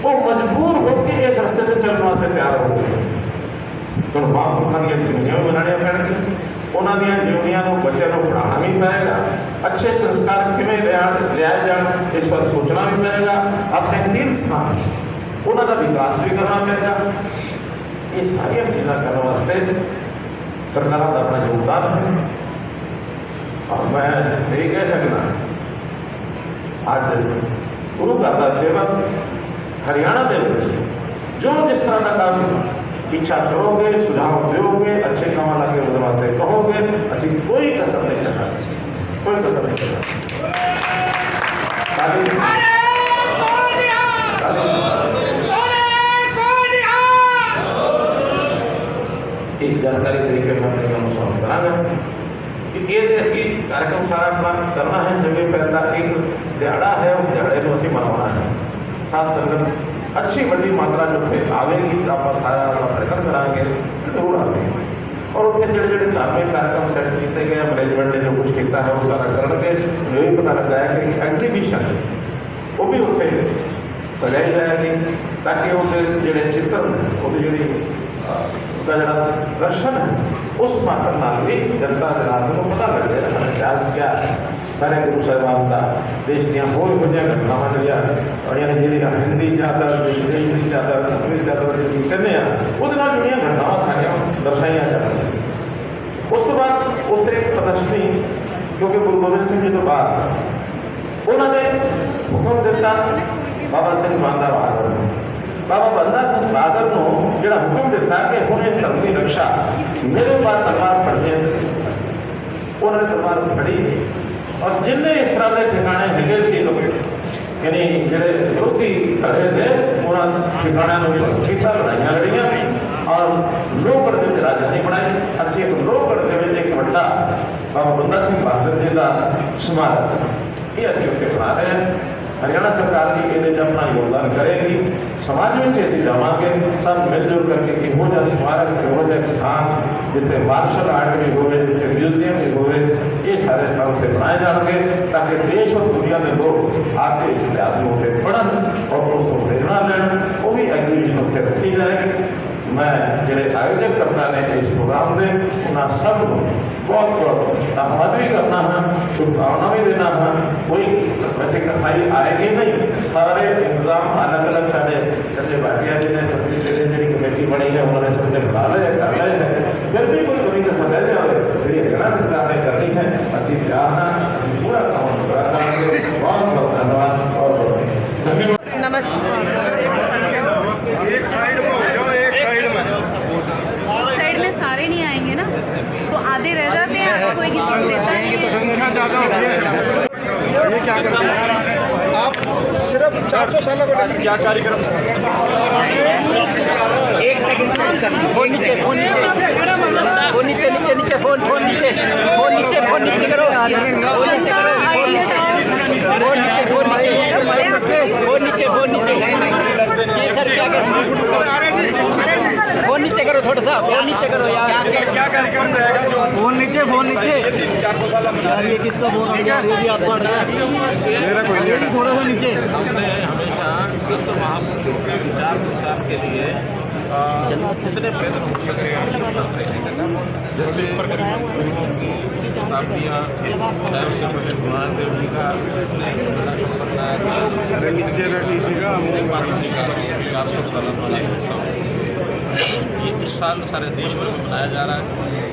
वो मजबूर होकर इस रस्ते से चलने वास्ते तैयार हो गए। चलो महापुरुषों की जीवनियां भी बनाने पैणगे, उन्होंने जीवनियां को बच्चों को पढ़ाना भी पड़ेगा, अच्छे संस्कार किमें लिया जाए इस पर सोचना भी पड़ेगा, अपने तीर्थ स्थान उन्होंने विकास भी करना पड़ेगा। ये सारिया चीज़ा करने वास्ते सरकारों का अपना योगदान है। और मैं यही कह सकना अज गुरु घर का सेवक हरियाणा के जो जिस तरह का काम इच्छा करोगे, सुझाव दोगे, अच्छे काम लगे उस वास्ते कहोगे, असी कोई कसर नहीं करना, कोई कसर नहीं करना। एक जानकारी देकर मैं अपने काम सॉल्व करांगा कि ये असी कार्यक्रम सारा अपना करना है। जगह पहला एक दिहाड़ा है, उस दिहाड़े को असी मनाना है। साथ संगत अच्छी बड़ी मात्रा जो थे आवेगी तो आप सारा प्रकट करांगे, जरूर आवेगी। और उत्थे जो जो धार्मिक कार्यक्रम सैट किए गए, मैनेजमेंट ने जो कुछ किया है वो सारा करके ये पता लगा है कि एग्जीबिशन वो भी उत्थे सजाई जाएगी ताकि उसके जो चित्र ने वो जी जरा दर्शन है उस मात्र नाल भी जनता जनार्दन को पता लग जाए इतिहास क्या है। सारे गुरु साहिबान का देश दियाँ होर हो घटनावां जड़ियाँ जिहड़ियां हिंदी चादर, देश की चादर, अंग्रेजी चादर जो असीं कहने वो जुड़ियाँ घटनावां सारियां दर्शाइयां जांदियां। उस तो बाद उत्थे एक प्रदर्शनी, क्योंकि गुरु गोबिंद सिंह जी तो बाद उन्होंने हुक्म दिता बाबा सिंह बांदा बहादुर ने, बाबा बंदा सिंह बहादुर को जो हुक्म दिता कि हुणे धर्म की रक्षा मेरे बाद तलवार फड़नी, उन्होंने तलवार फड़ी और जिन्हें इस तरह के ठिकाने है यानी जोड़े विरोधी धड़े थे उन्होंने ठिकाणों में ध्वस्त किया, लड़ाइयाँ लड़ियाँ और लोहगढ़ के राजधानी बनाई। असी एक लोहगढ़ के एक बड़ा बाबा बंदा सिंह बहादुर जी का स्मारक ये असी उत्थे बना रहे हैं। हरियाणा सरकार भी ये अपना योगदान करेगी, समाज में असी जावांगे सब मिलजुल करके इहो जिहा स्मारक, इहो जिहा स्थान जिथे मार्शल आर्ट भी हो, जिथे म्यूजियम भी हो, ये सारे स्थान उत्थे बनाए जाएंगे ताकि देश और दुनिया के लोग आके इस इतिहास में उत्थे पढ़न और उसको प्रेरणा लें। वो भी एग्जीबिशन उत्थे रखी जाएगी। मैं जोड़े आयोजक करता ने इस प्रोग्राम के उन्होंने सब बहुत बहुत धन्यवाद भी करना है, शुभकामना भी देना है। कोई वैसे कठिनाई आएगी नहीं, सारे इंतजाम अलग अलग साढ़े संजय भाटिया जी ने सतरी शेरे जी कमेटी बनी है उन्होंने सबने बना ले कर ले है। फिर भी कोई कमी का समय जाए जी हरियाणा सरकार ने करनी है, असी तैयार हैं, असी पूरा काम करेंगे। बहुत बहुत धन्यवाद और धन्यवाद। नमस्कार। एक साइड में हो जाओ, एक साइड में सारे नहीं आएंगे ना तो आधे रह जाते हैं, आगे कोई किसी को देता नहीं है। संख्या ज़्यादा हो ये क्या करते हैं आप? सिर्फ 400 साल का क्या कार्यक्रम? एक सेकंड फोन नीचे, फोन नीचे, फोन नीचे, नीचे नीचे, फोन फोन नीचे, फोन नीचे, फोन नीचे करो, फोन नीचे करो, फोन नीचे, फोन नीचे, फोन नीचे, फोन नीचे, फोन नीचे। जी सर क्या फोन नीचे करो, थोड़ा सा फोन नीचे करो यार। क्या कार्यक्रम रहेगा? फोन नीचे, फोन नीचे यार। ये किसका फोन आ गया? ये भी आपका अड़ गया, थोड़ा सा नीचे। हमने हमेशा संत महापुरुषों के विचार प्रसार के लिए कितने प्रयत्न हो सके करते हैं। जैसे गुरुओं की शताब्दियाँ, चाहे उससे पहले गुरु नानक देव जी का बड़ा उत्सव लाया गया, 400 साल वाला उत्सव ये इस साल सारे देश भर में मनाया जा रहा है।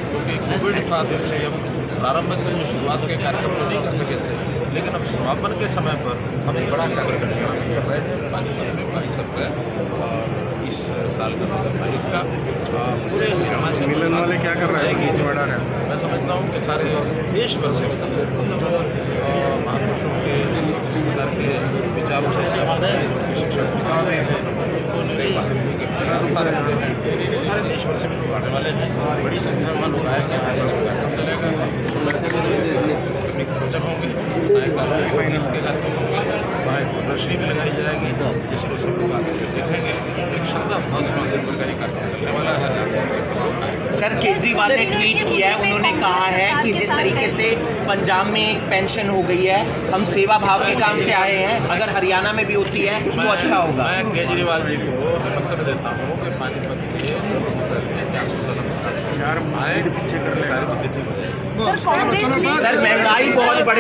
क्योंकि कोविड था तो इसलिए हम प्रारंभ में जो शुरुआत के कार्यक्रम तो नहीं कर सके थे, लेकिन अब समापन के समय पर हम एक बड़ा कार्यक्रम कर रहे हैं। पानीपत में 22 अप्रैल और इस साल का 22 का पूरे हरियाणा से मिलन वाले क्या कर रहे हैं। मैं समझता हूँ कि सारे देश भर से जो महापुरुषों के इस प्रकार के विचारों से सहमत हैं, उनके शिक्षण निकालते हैं, कई बातें आस्था रखते हैं, वो सारे देश भर से भी लोग आने वाले हैं। बड़ी संख्या में लोग आएंगे, कार्यक्रम चलेगा, प्रोजेक्ट होंगे, सायकाल संगीत के कार्यक्रम होंगे, वहाँ एक प्रदर्शनी भी लगाई जाएगी जिसको सब लोग आगे देखेंगे। एक श्रद्धा भाव समागम प्रकार कार्यक्रम चलने वाला है। सर केजरीवाल ने ट्वीट किया है, उन्होंने कहा है कि जिस तरीके से पंजाब में पेंशन हो गई है, हम सेवा भाव के काम से आए हैं, अगर हरियाणा में भी होती है तो अच्छा होगा। मैं केजरीवाल जी को निमंत्रण देता हूँ कि पानीपत के लोग 400 साल आए तो सारी बातें ठीक हो जाएगी। सर कांग्रेस ने सर महंगाई बहुत बढ़